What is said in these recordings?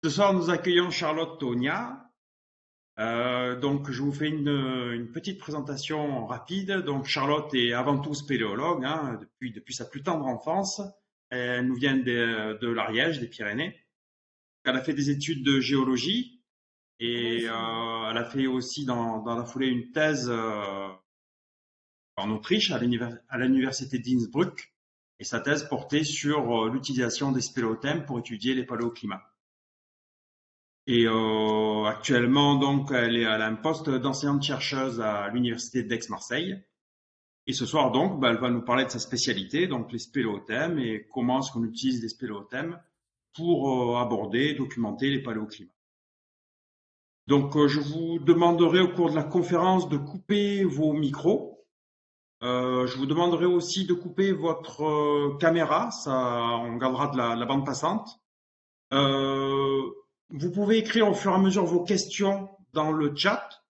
Ce soir, nous accueillons Charlotte Tonia. Donc, je vous fais une petite présentation rapide. Donc, Charlotte est avant tout spéléologue, hein, depuis sa plus tendre enfance. Elle nous vient de l'Ariège, des Pyrénées. Elle a fait des études de géologie et elle a fait aussi dans la foulée une thèse en Autriche, à l'université d'Innsbruck. Et sa thèse portait sur l'utilisation des spéléothèmes pour étudier les paléoclimats. Et actuellement, donc, elle a un poste d'enseignante-chercheuse à l'université d'Aix-Marseille. Et ce soir, donc, elle va nous parler de sa spécialité, donc les spéléothèmes, et comment est-ce qu'on utilise les spéléothèmes pour aborder, documenter les paléoclimats. Donc, je vous demanderai au cours de la conférence de couper vos micros. Je vous demanderai aussi de couper votre caméra, ça, on gardera de la bande passante. Euh, Vous pouvez écrire au fur et à mesure vos questions dans le chat.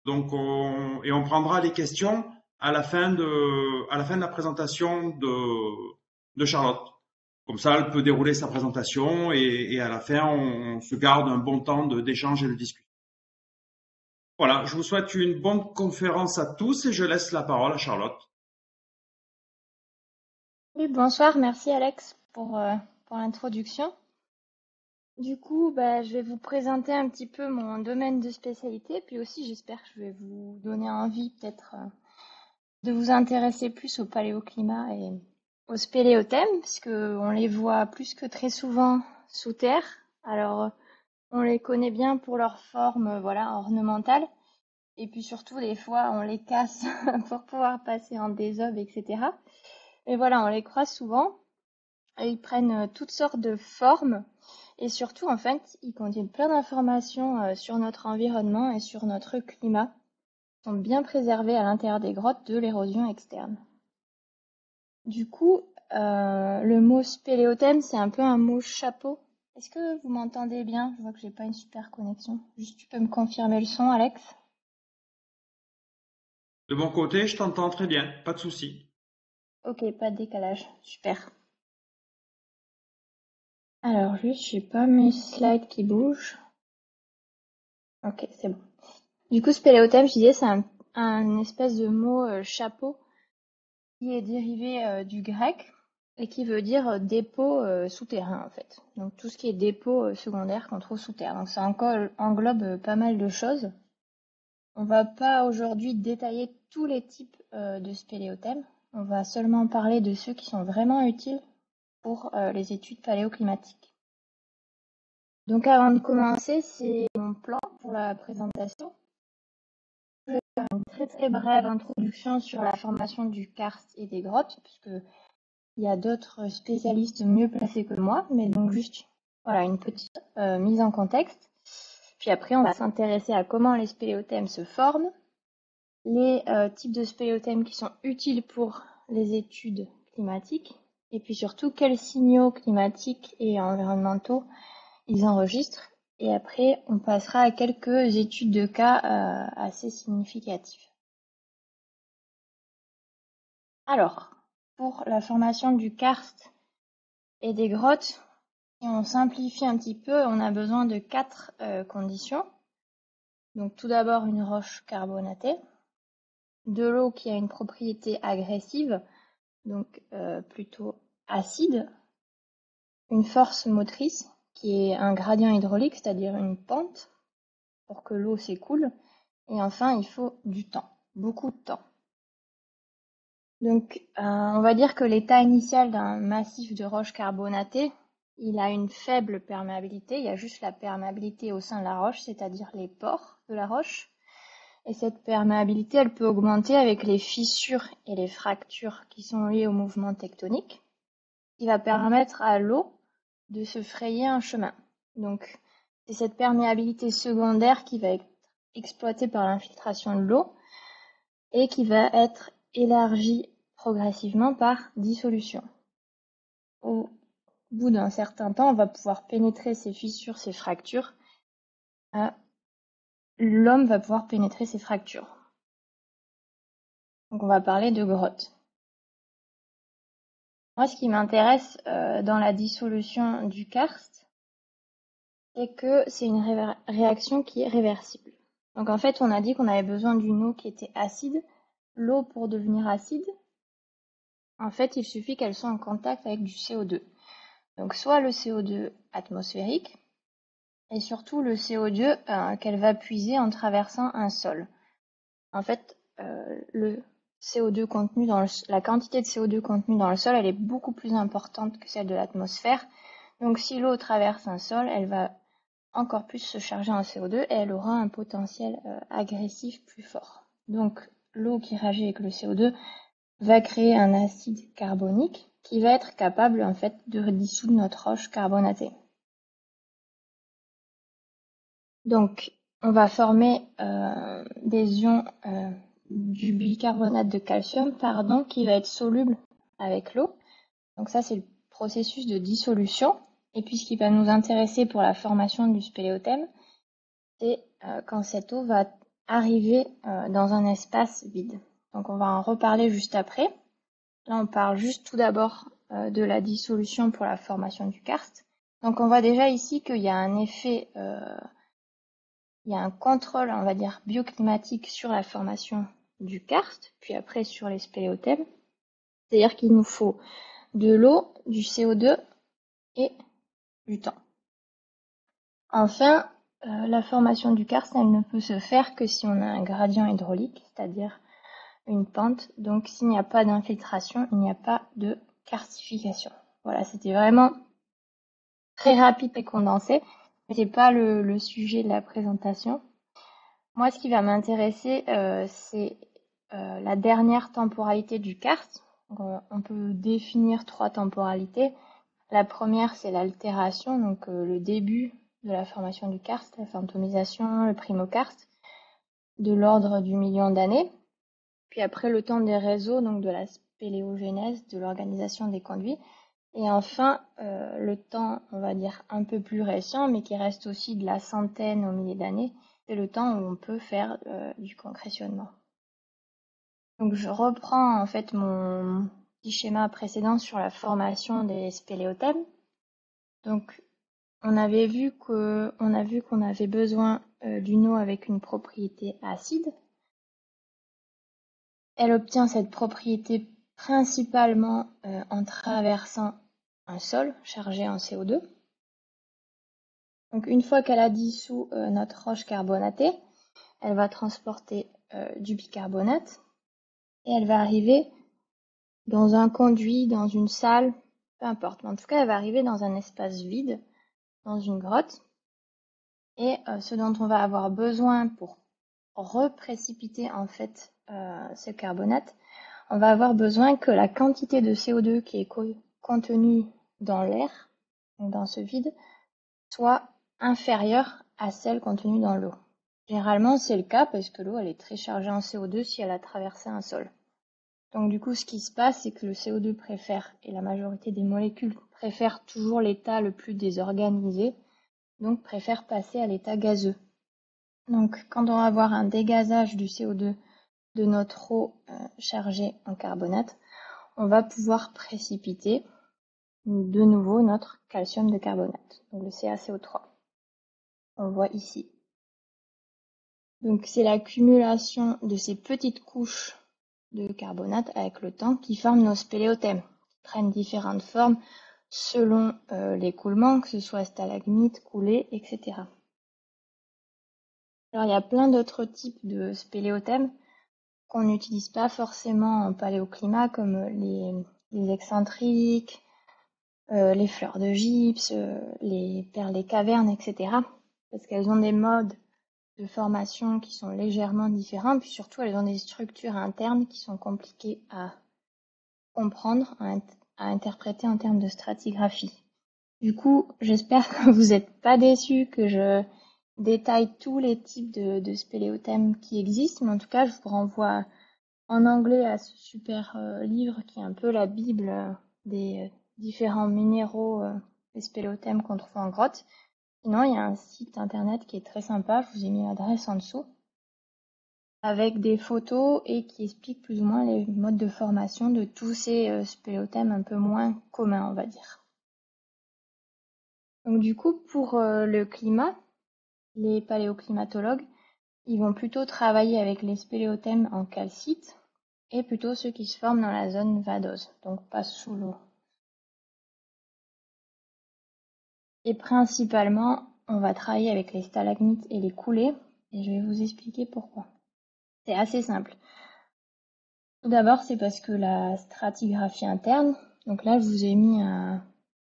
Donc, et on prendra les questions à la fin de la présentation de Charlotte. Comme ça, elle peut dérouler sa présentation et à la fin, on se garde un bon temps d'échange et de discussion. Voilà, je vous souhaite une bonne conférence à tous et je laisse la parole à Charlotte. Oui, bonsoir, merci Alex pour l'introduction. Du coup, je vais vous présenter un petit peu mon domaine de spécialité, puis aussi j'espère que je vais vous donner envie peut-être de vous intéresser plus au paléoclimat et aux spéléothèmes, parce on les voit plus que très souvent sous terre. Alors, on les connaît bien pour leur forme, voilà, ornementale, et puis surtout des fois on les casse pour pouvoir passer en désobe, etc. Mais voilà, on les croise souvent. Et ils prennent toutes sortes de formes et surtout, en fait, ils contiennent plein d'informations sur notre environnement et sur notre climat. Ils sont bien préservés à l'intérieur des grottes de l'érosion externe. Du coup, le mot spéléothème, c'est un peu un mot chapeau. Est-ce que vous m'entendez bien? Je vois que j'ai pas une super connexion. Juste, tu peux me confirmer le son, Alex? De mon côté, je t'entends très bien, pas de souci. Ok, pas de décalage. Super. Alors, juste, j'ai pas mes slides qui bougent. Ok, c'est bon. Du coup, spéléothème, je disais, c'est un espèce de mot chapeau qui est dérivé du grec et qui veut dire dépôt souterrain en fait. Donc tout ce qui est dépôt secondaire qu'on trouve sous terre. Donc ça englobe pas mal de choses. On va pas aujourd'hui détailler tous les types de spéléothèmes. On va seulement parler de ceux qui sont vraiment utiles pour les études paléoclimatiques. Donc avant de commencer, c'est mon plan pour la présentation. Une très très brève introduction sur la formation du karst et des grottes, puisque il y a d'autres spécialistes mieux placés que moi, mais donc juste voilà une petite mise en contexte. Puis après, on va s'intéresser à comment les spéléothèmes se forment, les types de spéléothèmes qui sont utiles pour les études climatiques, et puis surtout quels signaux climatiques et environnementaux ils enregistrent. Et après, on passera à quelques études de cas assez significatives. Alors, pour la formation du karst et des grottes, si on simplifie un petit peu, on a besoin de 4 conditions. Donc tout d'abord une roche carbonatée, de l'eau qui a une propriété agressive, donc plutôt acide, une force motrice qui est un gradient hydraulique, c'est-à-dire une pente pour que l'eau s'écoule, et enfin il faut du temps, beaucoup de temps. Donc, on va dire que l'état initial d'un massif de roche carbonatée, il a une faible perméabilité. Il y a juste la perméabilité au sein de la roche, c'est-à-dire les pores de la roche. Et cette perméabilité, elle peut augmenter avec les fissures et les fractures qui sont liées au mouvement tectonique, qui va permettre à l'eau de se frayer un chemin. Donc, c'est cette perméabilité secondaire qui va être exploitée par l'infiltration de l'eau et qui va être élargie progressivement par dissolution. Au bout d'un certain temps, on va pouvoir pénétrer ces fissures, ces fractures. L'homme va pouvoir pénétrer ces fractures. Donc on va parler de grottes. Moi, ce qui m'intéresse dans la dissolution du karst, c'est que c'est une réaction qui est réversible. Donc en fait, on a dit qu'on avait besoin d'une eau qui était acide. L'eau, pour devenir acide, en fait, il suffit qu'elle soit en contact avec du CO2. Donc soit le CO2 atmosphérique, et surtout le CO2 qu'elle va puiser en traversant un sol. En fait, le CO2 contenu dans la quantité de CO2 contenue dans le sol, elle est beaucoup plus importante que celle de l'atmosphère. Donc si l'eau traverse un sol, elle va encore plus se charger en CO2 et elle aura un potentiel agressif plus fort. Donc l'eau qui réagit avec le CO2 va créer un acide carbonique qui va être capable en fait de dissoudre notre roche carbonatée. Donc on va former des ions du bicarbonate de calcium qui va être soluble avec l'eau. Donc ça c'est le processus de dissolution. Et puis ce qui va nous intéresser pour la formation du spéléothème, c'est quand cette eau va arriver dans un espace vide. Donc on va en reparler juste après. Là on parle juste tout d'abord de la dissolution pour la formation du karst. Donc on voit déjà ici qu'il y a un effet, il y a un contrôle, on va dire, bioclimatique sur la formation du karst, puis après sur les spéléothèmes. C'est-à-dire qu'il nous faut de l'eau, du CO2 et du temps. Enfin, la formation du karst, elle ne peut se faire que si on a un gradient hydraulique, c'est-à-dire une pente. Donc s'il n'y a pas d'infiltration, il n'y a pas de karstification. Voilà, c'était vraiment très rapide et condensé. C'est pas le sujet de la présentation. Moi, ce qui va m'intéresser, c'est la dernière temporalité du karst. On peut définir 3 temporalités. La première, c'est l'altération, donc le début de la formation du karst, la fantomisation, le primokarst, de l'ordre du million d'années. Puis après, le temps des réseaux, donc de la spéléogénèse, de l'organisation des conduits. Et enfin, le temps, on va dire, un peu plus récent, mais qui reste aussi de la centaine aux milliers d'années, c'est le temps où on peut faire du concrétionnement. Donc je reprends en fait mon petit schéma précédent sur la formation des spéléothèmes. Donc on a vu qu'on avait besoin d'une eau avec une propriété acide. Elle obtient cette propriété principalement en traversant un sol chargé en CO2. Donc une fois qu'elle a dissous notre roche carbonatée, elle va transporter du bicarbonate et elle va arriver dans un conduit, dans une salle, peu importe. Mais en tout cas, elle va arriver dans un espace vide, dans une grotte. Et ce dont on va avoir besoin pour reprécipiter en fait ce carbonate, on va avoir besoin que la quantité de CO2 qui est contenue dans l'air, dans ce vide, soit inférieure à celle contenue dans l'eau. Généralement, c'est le cas parce que l'eau elle est très chargée en CO2 si elle a traversé un sol. Donc du coup, ce qui se passe, c'est que le CO2 préfère, et la majorité des molécules préfèrent toujours l'état le plus désorganisé, donc préfère passer à l'état gazeux. Donc quand on va avoir un dégazage du CO2 de notre eau chargée en carbonate, on va pouvoir précipiter de nouveau notre calcium de carbonate, donc le CaCO3. On le voit ici. Donc c'est l'accumulation de ces petites couches de carbonate avec le temps qui forment nos spéléothèmes, qui prennent différentes formes selon l'écoulement, que ce soit stalagmite, coulée, etc. Alors il y a plein d'autres types de spéléothèmes qu'on n'utilise pas forcément en paléoclimat, comme les excentriques, les fleurs de gypse, les perles des cavernes, etc. Parce qu'elles ont des modes de formation qui sont légèrement différents, puis surtout elles ont des structures internes qui sont compliquées à comprendre, à interpréter en termes de stratigraphie. Du coup, j'espère que vous n'êtes pas déçus que je détaille tous les types de spéléothèmes qui existent, mais en tout cas, je vous renvoie en anglais à ce super livre qui est un peu la bible des différents minéraux des spéléothèmes qu'on trouve en grotte. Sinon, il y a un site internet qui est très sympa, je vous ai mis l'adresse en dessous, avec des photos et qui explique plus ou moins les modes de formation de tous ces spéléothèmes un peu moins communs, on va dire. Donc du coup, pour le climat, les paléoclimatologues, ils vont plutôt travailler avec les spéléothèmes en calcite et plutôt ceux qui se forment dans la zone vadose, donc pas sous l'eau. Et principalement, on va travailler avec les stalagmites et les coulées, et je vais vous expliquer pourquoi. C'est assez simple. Tout d'abord, c'est parce que la stratigraphie interne, donc là je vous ai mis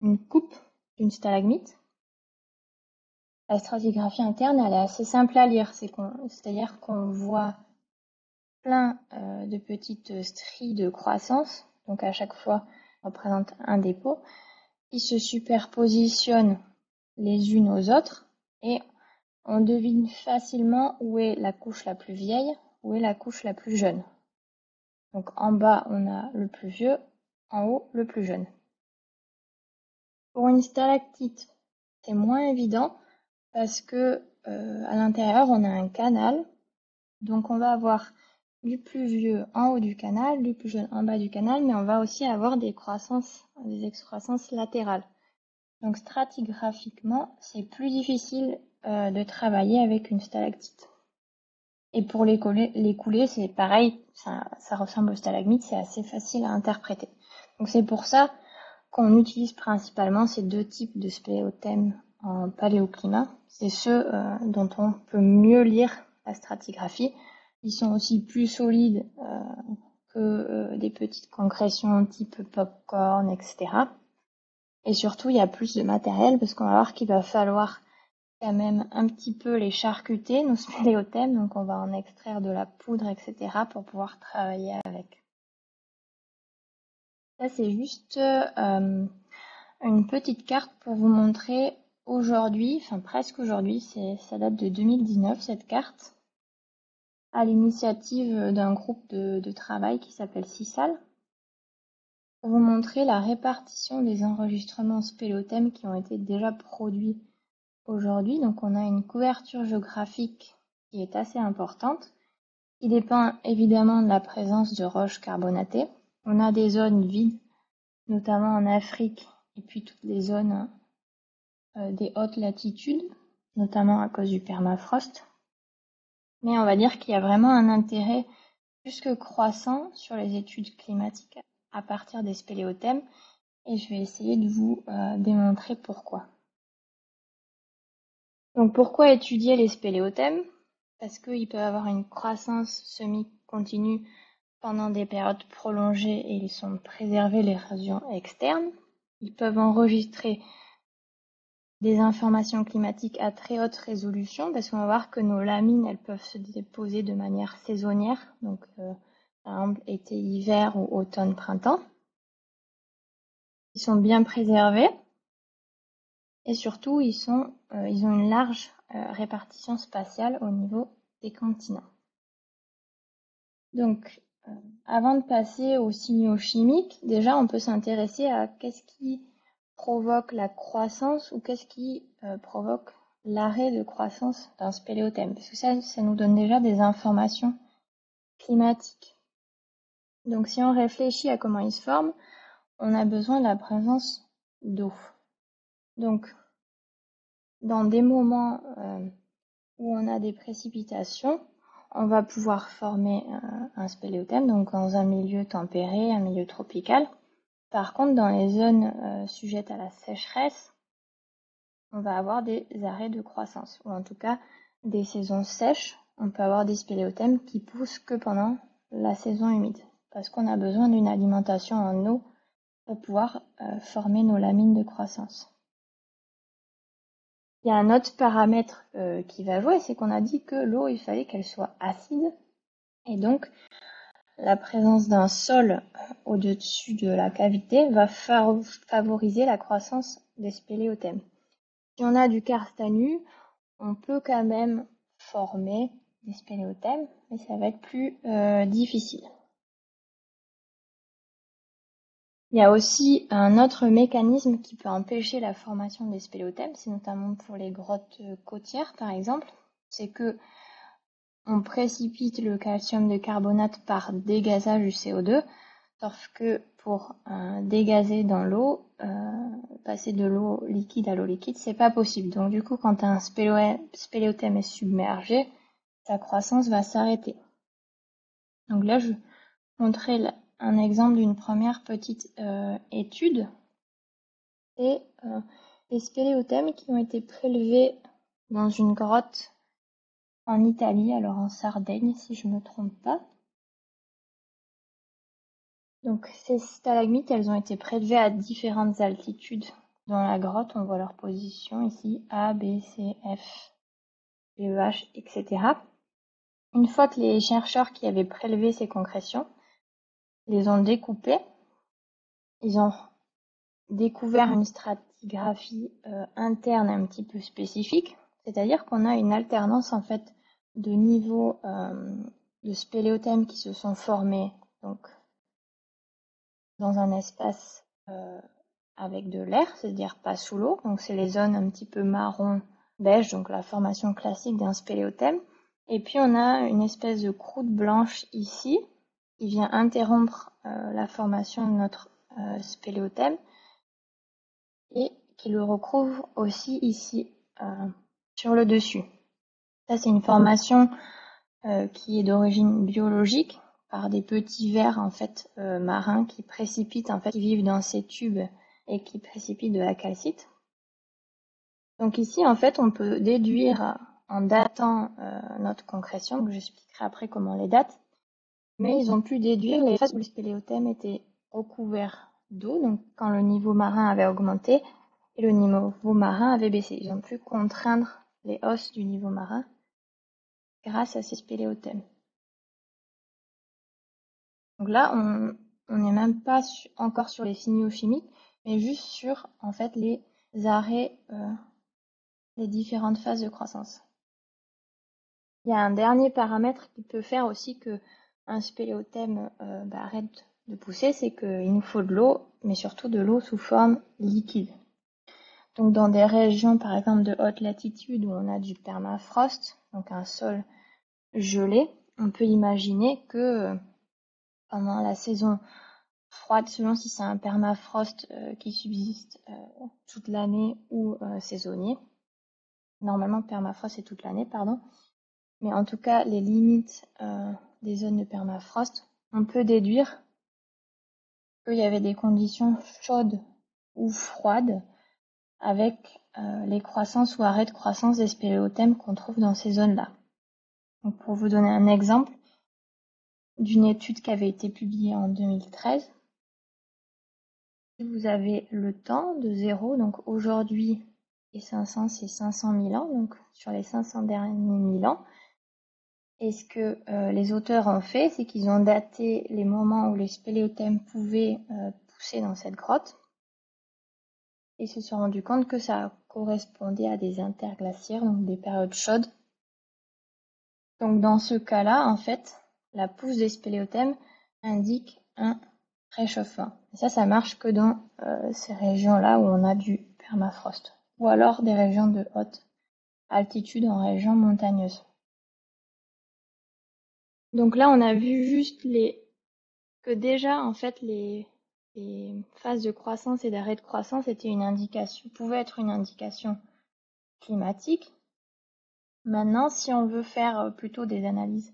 une coupe d'une stalagmite. La stratigraphie interne, elle est assez simple à lire, c'est-à-dire qu'on voit plein de petites stries de croissance, donc à chaque fois on représente un dépôt, qui se superpositionnent les unes aux autres, et on devine facilement où est la couche la plus vieille, où est la couche la plus jeune. Donc en bas, on a le plus vieux, en haut, le plus jeune. Pour une stalactite, c'est moins évident parce que à l'intérieur, on a un canal. Donc on va avoir du plus vieux en haut du canal, du plus jeune en bas du canal, mais on va aussi avoir des excroissances latérales. Donc stratigraphiquement, c'est plus difficile de travailler avec une stalactite. Et pour les coulées, c'est pareil, ça ressemble aux stalagmites, c'est assez facile à interpréter. Donc c'est pour ça qu'on utilise principalement ces deux types de spéléothèmes en paléoclimat. C'est ceux dont on peut mieux lire la stratigraphie. Ils sont aussi plus solides que des petites concrétions type popcorn, etc. Et surtout, il y a plus de matériel parce qu'on va voir qu'il va falloir quand même un petit peu les charcuter, nos spéléothèmes, donc on va en extraire de la poudre, etc. pour pouvoir travailler avec. Ça, c'est juste une petite carte pour vous montrer aujourd'hui, enfin presque aujourd'hui, ça date de 2019 cette carte, à l'initiative d'un groupe de travail qui s'appelle CISAL, pour vous montrer la répartition des enregistrements spéléothèmes qui ont été déjà produits aujourd'hui. Donc on a une couverture géographique qui est assez importante, qui dépend évidemment de la présence de roches carbonatées. On a des zones vides, notamment en Afrique, et puis toutes les zones des hautes latitudes, notamment à cause du permafrost. Mais on va dire qu'il y a vraiment un intérêt plus que croissant sur les études climatiques à partir des spéléothèmes, et je vais essayer de vous démontrer pourquoi. Donc pourquoi étudier les spéléothèmes? Parce qu'ils peuvent avoir une croissance semi-continue pendant des périodes prolongées et ils sont préservés l'érosion externe. Ils peuvent enregistrer des informations climatiques à très haute résolution parce qu'on va voir que nos lamines, elles peuvent se déposer de manière saisonnière, donc par exemple été, hiver ou automne, printemps. Ils sont bien préservés et surtout ils ont une large répartition spatiale au niveau des continents. Donc avant de passer aux signaux chimiques, déjà on peut s'intéresser à qu'est-ce qui provoque la croissance ou qu'est-ce qui provoque l'arrêt de croissance d'un spéléothème. Parce que ça nous donne déjà des informations climatiques. Donc si on réfléchit à comment il se forme, on a besoin de la présence d'eau. Donc dans des moments où on a des précipitations, on va pouvoir former un spéléothème, donc dans un milieu tempéré, un milieu tropical. Par contre, dans les zones sujettes à la sécheresse, on va avoir des arrêts de croissance, ou en tout cas des saisons sèches. On peut avoir des spéléothèmes qui poussent que pendant la saison humide, parce qu'on a besoin d'une alimentation en eau pour pouvoir former nos lamines de croissance. Il y a un autre paramètre qui va jouer, c'est qu'on a dit que l'eau, il fallait qu'elle soit acide, et donc la présence d'un sol au-dessus de la cavité va favoriser la croissance des spéléothèmes. Si on a du karst à nu, on peut quand même former des spéléothèmes, mais ça va être plus difficile. Il y a aussi un autre mécanisme qui peut empêcher la formation des spéléothèmes, c'est notamment pour les grottes côtières par exemple, c'est que on précipite le calcium de carbonate par dégazage du CO2, sauf que pour dégazer dans l'eau, passer de l'eau liquide à l'eau liquide, c'est pas possible. Donc du coup, quand un spéléothème est submergé, sa croissance va s'arrêter. Donc là, je vais montrer un exemple d'une première petite étude. C'est les spéléothèmes qui ont été prélevés dans une grotte en Italie, alors en Sardaigne si je ne me trompe pas. Donc ces stalagmites, elles ont été prélevées à différentes altitudes dans la grotte. On voit leur position ici, A, B, C, F, G, E, H, etc. Une fois que les chercheurs qui avaient prélevé ces concrétions les ont découpées, ils ont découvert une stratigraphie interne un petit peu spécifique, c'est-à-dire qu'on a une alternance en fait de niveaux de spéléothèmes qui se sont formés donc dans un espace avec de l'air, c'est-à-dire pas sous l'eau, donc c'est les zones un petit peu marron beige, donc la formation classique d'un spéléothème. Et puis on a une espèce de croûte blanche ici qui vient interrompre la formation de notre spéléothème et qui le recouvre aussi ici sur le dessus. Ça, c'est une formation qui est d'origine biologique par des petits vers en fait marins qui précipitent en fait, qui vivent dans ces tubes et qui précipitent de la calcite. Donc ici, en fait, on peut déduire en datant notre concrétion, donc j'expliquerai après comment on les date, mais ils ont pu déduire les phases où le spéléothème était recouvert d'eau, donc quand le niveau marin avait augmenté et le niveau marin avait baissé. Ils ont pu contraindre les hausses du niveau marin grâce à ces spéléothèmes. Donc là, on n'est même pas encore sur les signaux chimiques, mais juste sur en fait les arrêts des différentes phases de croissance. Il y a un dernier paramètre qui peut faire aussi que un spéléothème arrête de pousser, c'est qu'il nous faut de l'eau, mais surtout de l'eau sous forme liquide. Donc dans des régions par exemple de haute latitude où on a du permafrost, donc un sol gelé, on peut imaginer que pendant la saison froide, selon si c'est un permafrost qui subsiste toute l'année ou saisonnier. Normalement, permafrost c'est toute l'année, pardon. Mais en tout cas, les limites des zones de permafrost, on peut déduire qu'il y avait des conditions chaudes ou froides avec les croissances ou arrêts de croissance des spéléothèmes qu'on trouve dans ces zones-là. Donc, pour vous donner un exemple d'une étude qui avait été publiée en 2013, vous avez le temps de 0, donc aujourd'hui et 500 c'est 500 000 ans, donc sur les 500 derniers 1000 ans. Et ce que les auteurs ont fait, c'est qu'ils ont daté les moments où les spéléothèmes pouvaient pousser dans cette grotte et se sont rendus compte que ça correspondait à des interglaciaires, donc des périodes chaudes. Donc dans ce cas-là, en fait, la pousse des spéléothèmes indique un réchauffement. Et ça marche que dans ces régions-là où on a du permafrost, ou alors des régions de haute altitude en région montagneuse. Donc là, on a vu juste que déjà, en fait, les phases de croissance et d'arrêt de croissance étaient une indication, pouvaient être une indication climatique. Maintenant, si on veut faire plutôt des analyses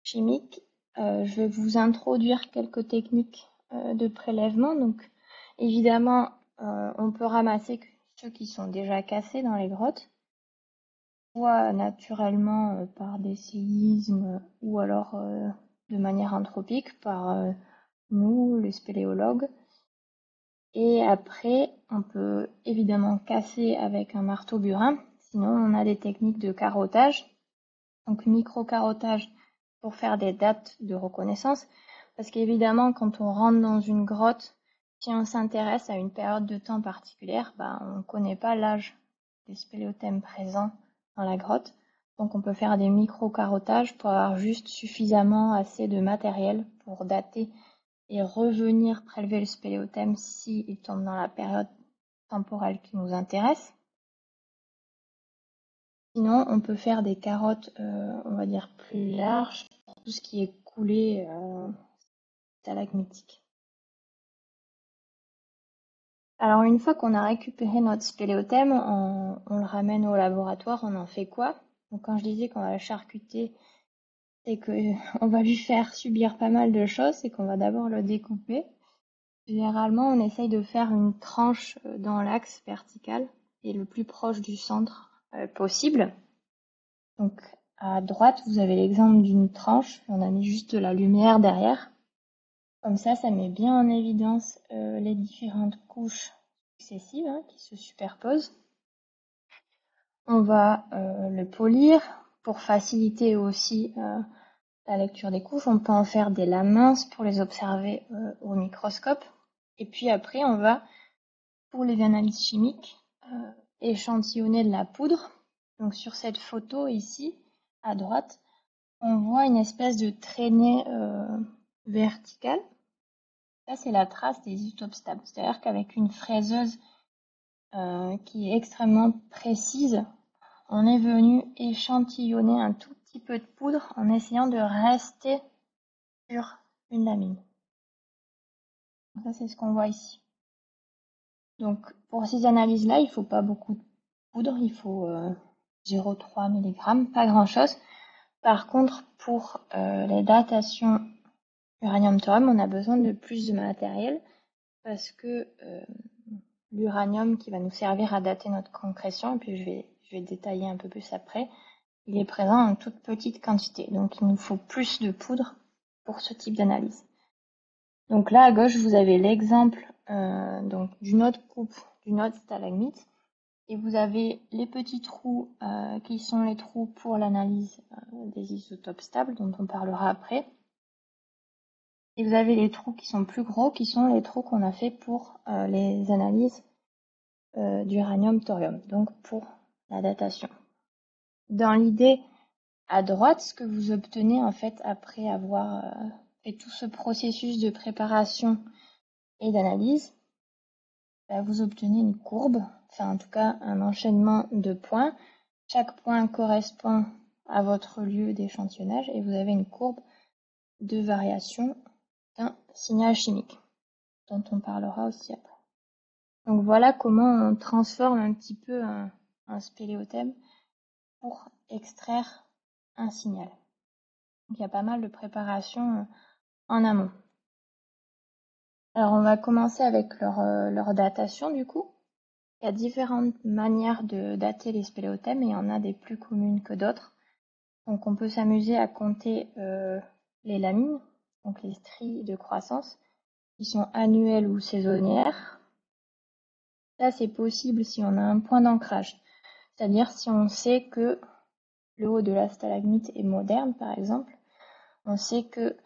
chimiques, je vais vous introduire quelques techniques de prélèvement. Donc, évidemment, on peut ramasser ceux qui sont déjà cassés dans les grottes, soit naturellement par des séismes ou alors de manière anthropique par nous, les spéléologues. Et après, on peut évidemment casser avec un marteau burin. Sinon, on a des techniques de carottage. Donc, micro-carottage pour faire des dates de reconnaissance. Parce qu'évidemment, quand on rentre dans une grotte, si on s'intéresse à une période de temps particulière, on ne connaît pas l'âge des spéléothèmes présents dans la grotte. Donc, on peut faire des micro-carottages pour avoir juste suffisamment assez de matériel pour dater et revenir prélever le spéléothème s'il tombe dans la période temporelle qui nous intéresse. Sinon, on peut faire des carottes, on va dire, plus larges, pour tout ce qui est coulé stalagmitique. Alors une fois qu'on a récupéré notre spéléothème, on le ramène au laboratoire, on en fait quoi? Donc quand je disais qu'on va le charcuter, c'est que on va lui faire subir pas mal de choses, c'est qu'on va d'abord le découper. Généralement, on essaye de faire une tranche dans l'axe vertical et le plus proche du centre possible. Donc à droite, vous avez l'exemple d'une tranche, on a mis juste de la lumière derrière. Comme ça met bien en évidence les différentes couches successives qui se superposent. On va le polir pour faciliter aussi la lecture des couches. On peut en faire des lames minces pour les observer au microscope. Et puis après, on va, pour les analyses chimiques, échantillonner de la poudre. Donc sur cette photo ici, à droite, on voit une espèce de traînée verticale. Ça, c'est la trace des isotopes stables. C'est-à-dire qu'avec une fraiseuse qui est extrêmement précise, on est venu échantillonner un tout petit peu de poudre en essayant de rester sur une lamine. Ça, c'est ce qu'on voit ici. Donc, pour ces analyses-là, il ne faut pas beaucoup de poudre, il faut 0,3 mg, pas grand-chose. Par contre, pour les datations uranium-thorium, on a besoin de plus de matériel parce que l'uranium qui va nous servir à dater notre concrétion, et puis je vais détailler un peu plus après, il est présent en toute petite quantité. Donc il nous faut plus de poudre pour ce type d'analyse. Donc là à gauche vous avez l'exemple donc d'une autre coupe, d'une autre stalagmite, et vous avez les petits trous qui sont les trous pour l'analyse des isotopes stables dont on parlera après. Et vous avez les trous qui sont plus gros, qui sont les trous qu'on a fait pour les analyses d'uranium-thorium, donc pour la datation. Dans l'idée, à droite, ce que vous obtenez en fait après avoir fait tout ce processus de préparation et d'analyse, vous obtenez une courbe, enfin en tout cas un enchaînement de points. Chaque point correspond à votre lieu d'échantillonnage et vous avez une courbe de variation d'un signal chimique, dont on parlera aussi après. Donc voilà comment on transforme un petit peu un spéléothème pour extraire un signal. Donc il y a pas mal de préparation en amont. Alors on va commencer avec leur datation du coup. Il y a différentes manières de dater les spéléothèmes et il y en a des plus communes que d'autres. Donc on peut s'amuser à compter les lamines, donc les stries de croissance, qui sont annuelles ou saisonnières. Ça c'est possible si on a un point d'ancrage, c'est-à-dire si on sait que le haut de la stalagmite est moderne par exemple, on sait que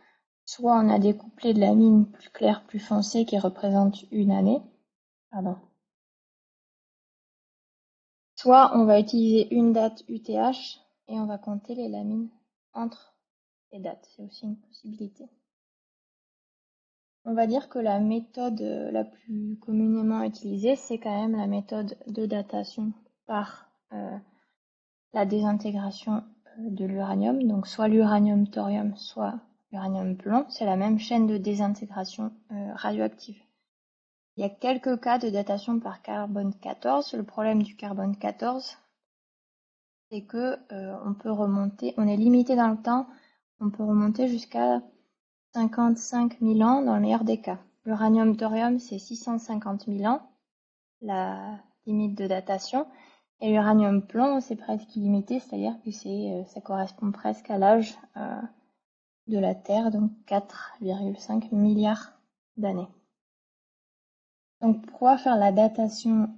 soit on a des couplets de lamines plus claires, plus foncées qui représentent une année, soit on va utiliser une date UTH et on va compter les lamines entre les dates. C'est aussi une possibilité. On va dire que la méthode la plus communément utilisée, c'est quand même la méthode de datation par la désintégration de l'uranium. Donc soit l'uranium-thorium, soit l'uranium-plomb. C'est la même chaîne de désintégration radioactive. Il y a quelques cas de datation par carbone 14. Le problème du carbone 14, c'est que on peut remonter, on est limité dans le temps, on peut remonter jusqu'à 55 000 ans dans le meilleur des cas. L'uranium-thorium, c'est 650 000 ans, la limite de datation. Et l'uranium-plomb, c'est presque illimité, c'est-à-dire que ça correspond presque à l'âge de la Terre, donc 4,5 milliards d'années. Donc pour pouvoir faire la datation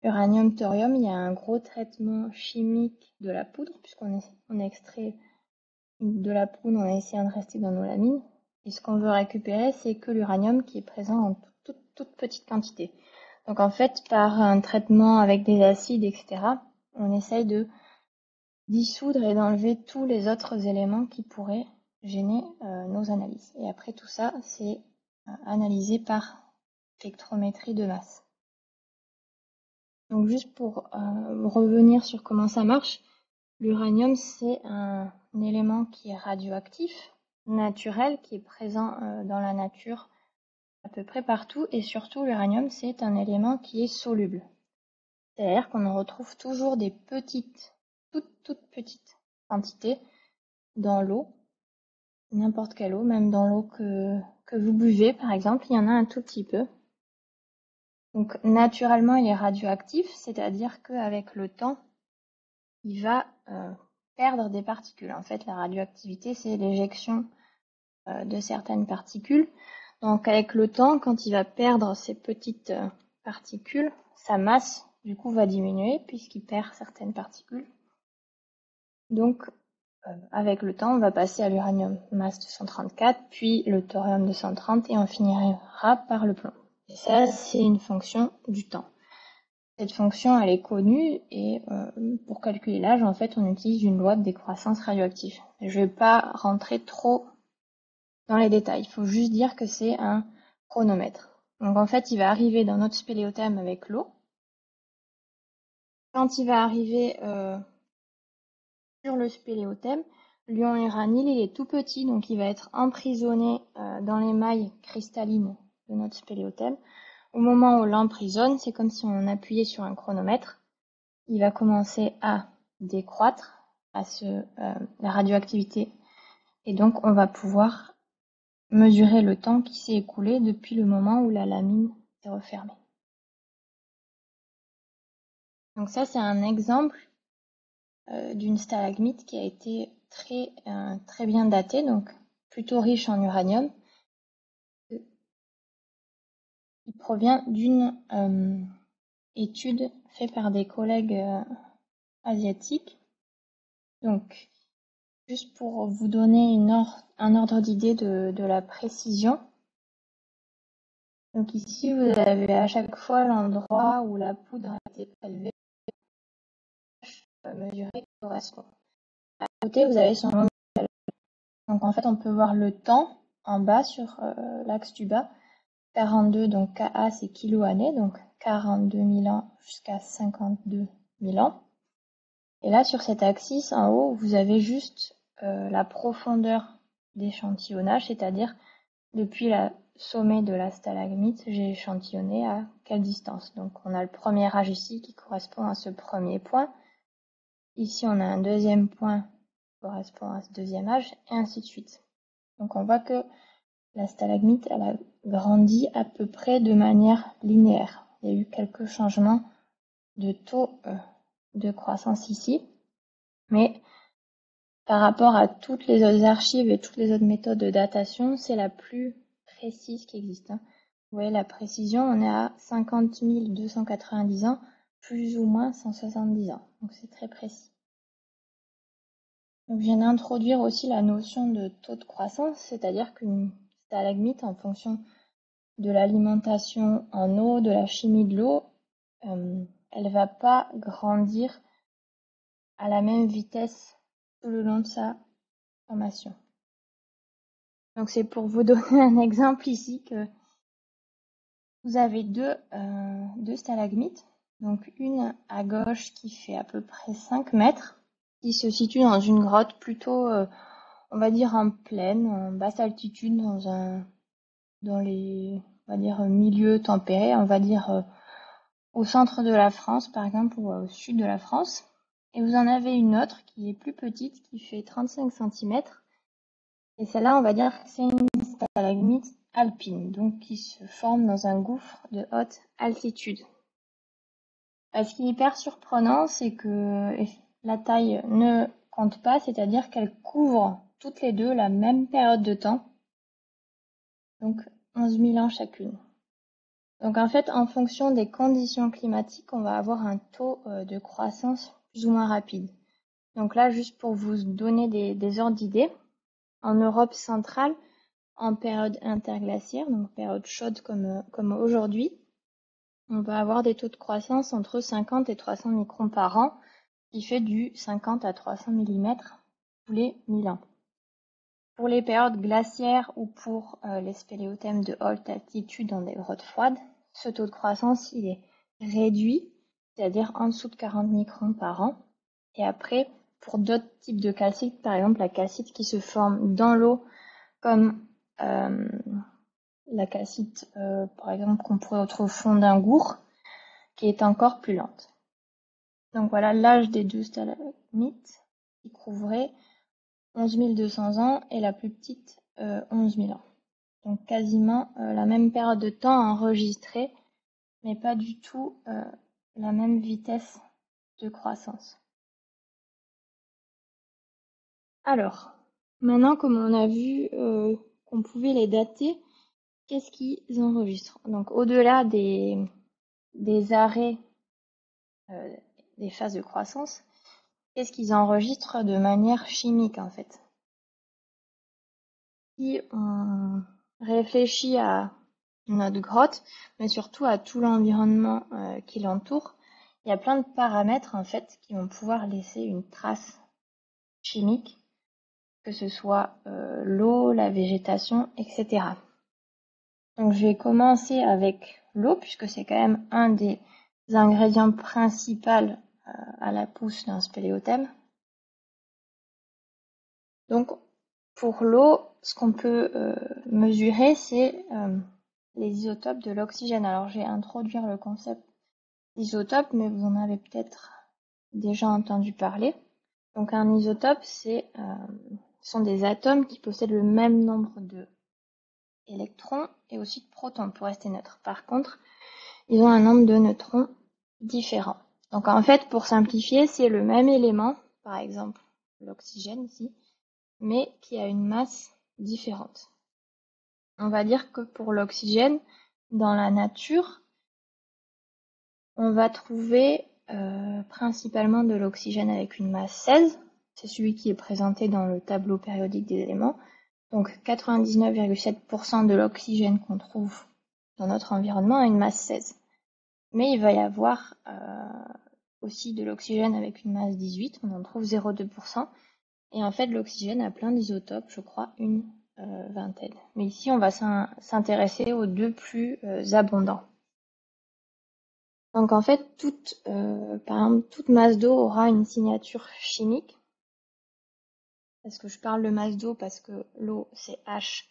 uranium-thorium, il y a un gros traitement chimique de la poudre, puisqu'on extrait de la poudre en essayant de rester dans nos lamines. Et ce qu'on veut récupérer, c'est que l'uranium qui est présent en toute petite quantité. Donc en fait, par un traitement avec des acides, etc., on essaye de dissoudre et d'enlever tous les autres éléments qui pourraient gêner nos analyses. Et après tout ça, c'est analysé par spectrométrie de masse. Donc juste pour revenir sur comment ça marche, l'uranium c'est un élément qui est radioactif, naturel, qui est présent dans la nature à peu près partout et surtout l'uranium, c'est un élément qui est soluble. C'est-à-dire qu'on en retrouve toujours des petites, toutes petites quantités dans l'eau, n'importe quelle eau, même dans l'eau que vous buvez par exemple, il y en a un tout petit peu. Donc naturellement, il est radioactif, c'est-à-dire qu'avec le temps, il va perdre des particules. En fait, la radioactivité, c'est l'éjection de certaines particules. Donc avec le temps, quand il va perdre ces petites particules, sa masse du coup va diminuer puisqu'il perd certaines particules. Donc avec le temps, on va passer à l'uranium masse 234, puis le thorium 230 et on finira par le plomb. Et ça, c'est une fonction du temps. Cette fonction, elle est connue et pour calculer l'âge, en fait, on utilise une loi de décroissance radioactive. Je ne vais pas rentrer trop dans les détails. Il faut juste dire que c'est un chronomètre. Donc en fait, il va arriver dans notre spéléothème avec l'eau. Quand il va arriver sur le spéléothème, l'ion uranyle, il est tout petit, donc il va être emprisonné dans les mailles cristallines de notre spéléothème. Au moment où on l'emprisonne, c'est comme si on appuyait sur un chronomètre. Il va commencer à décroître la radioactivité. Et donc, on va pouvoir mesurer le temps qui s'est écoulé depuis le moment où la lamine s'est refermée. Donc ça, c'est un exemple d'une stalagmite qui a été très bien datée, donc plutôt riche en uranium. Il provient d'une étude faite par des collègues asiatiques. Donc, juste pour vous donner un ordre d'idée de la précision. Donc ici, vous avez à chaque fois l'endroit où la poudre a été prélevée, mesurée, qui correspond. À côté, vous avez son nombre. Donc en fait, on peut voir le temps en bas sur l'axe du bas. 42, donc Ka c'est kilo-année, donc 42 000 ans jusqu'à 52 000 ans. Et là, sur cet axis, en haut, vous avez juste la profondeur d'échantillonnage, c'est-à-dire depuis le sommet de la stalagmite, j'ai échantillonné à quelle distance. Donc on a le premier âge ici qui correspond à ce premier point. Ici, on a un deuxième point qui correspond à ce deuxième âge, et ainsi de suite. Donc on voit que la stalagmite, elle a grandi à peu près de manière linéaire. Il y a eu quelques changements de taux de croissance ici, mais par rapport à toutes les autres archives et toutes les autres méthodes de datation, c'est la plus précise qui existe. Vous voyez la précision, on est à 50 290 ans, plus ou moins 170 ans. Donc c'est très précis. Donc je viens d'introduire aussi la notion de taux de croissance, c'est-à-dire qu'une stalagmite, en fonction de l'alimentation en eau, de la chimie de l'eau, elle va pas grandir à la même vitesse tout le long de sa formation. Donc c'est pour vous donner un exemple ici que vous avez deux stalagmites. Donc une à gauche qui fait à peu près 5 mètres, qui se situe dans une grotte plutôt, on va dire en plaine, en basse altitude, dans les, on va dire, milieux tempérés, on va dire au centre de la France par exemple, ou au sud de la France. Et vous en avez une autre qui est plus petite, qui fait 35 cm. Et celle-là, on va dire que c'est une stalagmite alpine, donc qui se forme dans un gouffre de haute altitude. Ce qui est hyper surprenant, c'est que la taille ne compte pas, c'est-à-dire qu'elles couvrent toutes les deux la même période de temps, donc 11 000 ans chacune. Donc en fait, en fonction des conditions climatiques, on va avoir un taux de croissance plus ou moins rapide. Donc là, juste pour vous donner des ordres d'idées, en Europe centrale, en période interglaciaire, donc période chaude comme aujourd'hui, on va avoir des taux de croissance entre 50 et 300 microns par an, qui fait du 50 à 300 mm tous les 1000 ans. Pour les périodes glaciaires ou pour les spéléothèmes de haute altitude dans des grottes froides, ce taux de croissance il est réduit, c'est-à-dire en dessous de 40 microns par an. Et après, pour d'autres types de calcite, par exemple la calcite qui se forme dans l'eau, comme la calcite, par exemple, qu'on pourrait retrouver au fond d'un gouffre, qui est encore plus lente. Donc voilà l'âge des deux stalagmites qui couvrait 11 200 ans et la plus petite 11 000 ans. Donc quasiment la même période de temps enregistrée, mais pas du tout la même vitesse de croissance. Alors, maintenant comme on a vu qu'on pouvait les dater, qu'est-ce qu'ils enregistrent? Donc au-delà des arrêts des phases de croissance, qu'est-ce qu'ils enregistrent de manière chimique en fait? Si on réfléchit à notre grotte, mais surtout à tout l'environnement qui l'entoure, il y a plein de paramètres en fait qui vont pouvoir laisser une trace chimique, que ce soit l'eau, la végétation, etc. Donc je vais commencer avec l'eau, puisque c'est quand même un des ingrédients principaux à la pousse d'un spéléothème. Donc pour l'eau, ce qu'on peut mesurer, c'est les isotopes de l'oxygène. Alors je vais introduire le concept d'isotope, mais vous en avez peut-être déjà entendu parler. Donc un isotope, ce sont des atomes qui possèdent le même nombre d'électrons et aussi de protons pour rester neutres. Par contre, ils ont un nombre de neutrons différent. Donc en fait, pour simplifier, c'est le même élément, par exemple l'oxygène ici, mais qui a une masse différente. On va dire que pour l'oxygène, dans la nature, on va trouver principalement de l'oxygène avec une masse 16, c'est celui qui est présenté dans le tableau périodique des éléments. Donc 99,7% de l'oxygène qu'on trouve dans notre environnement a une masse 16. Mais il va y avoir aussi de l'oxygène avec une masse 18, on en trouve 0,2%. Et en fait, l'oxygène a plein d'isotopes, je crois une vingtaine. Mais ici, on va s'intéresser aux deux plus abondants. Donc en fait, par exemple, toute masse d'eau aura une signature chimique. Parce que je parle de masse d'eau parce que l'eau, c'est H.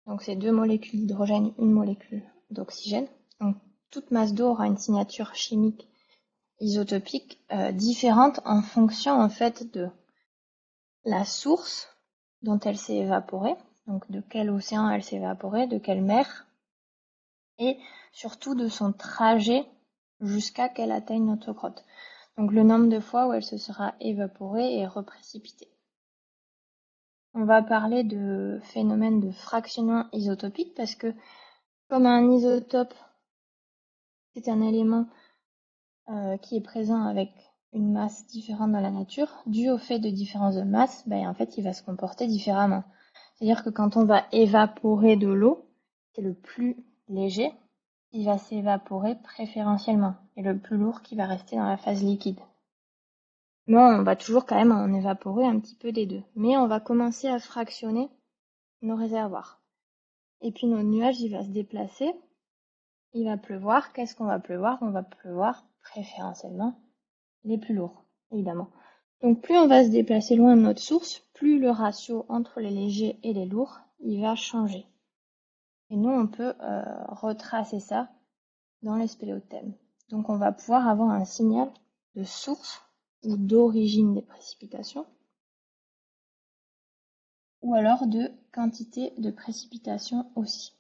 Donc c'est 2 molécules d'hydrogène, une molécule d'oxygène. Donc toute masse d'eau aura une signature chimique isotopique différente en fonction en fait de la source dont elle s'est évaporée, donc de quel océan elle s'est évaporée, de quelle mer, et surtout de son trajet jusqu'à qu'elle atteigne notre grotte. Donc le nombre de fois où elle se sera évaporée et reprécipitée. On va parler de phénomène de fractionnement isotopique parce que comme un isotope, c'est un élément qui est présent avec une masse différente dans la nature, dû au fait de différence de masse, en fait, il va se comporter différemment. C'est-à-dire que quand on va évaporer de l'eau, c'est le plus léger qui va s'évaporer préférentiellement, et le plus lourd qui va rester dans la phase liquide. Mais on va toujours quand même en évaporer un petit peu des deux. Mais on va commencer à fractionner nos réservoirs. Et puis notre nuage, il va se déplacer, il va pleuvoir. Qu'est-ce qu'on va pleuvoir? On va pleuvoir préférentiellement les plus lourds, évidemment. Donc plus on va se déplacer loin de notre source, plus le ratio entre les légers et les lourds, il va changer. Et nous, on peut retracer ça dans les spéléothèmes. Donc on va pouvoir avoir un signal de source ou d'origine des précipitations, ou alors de quantité de précipitation aussi.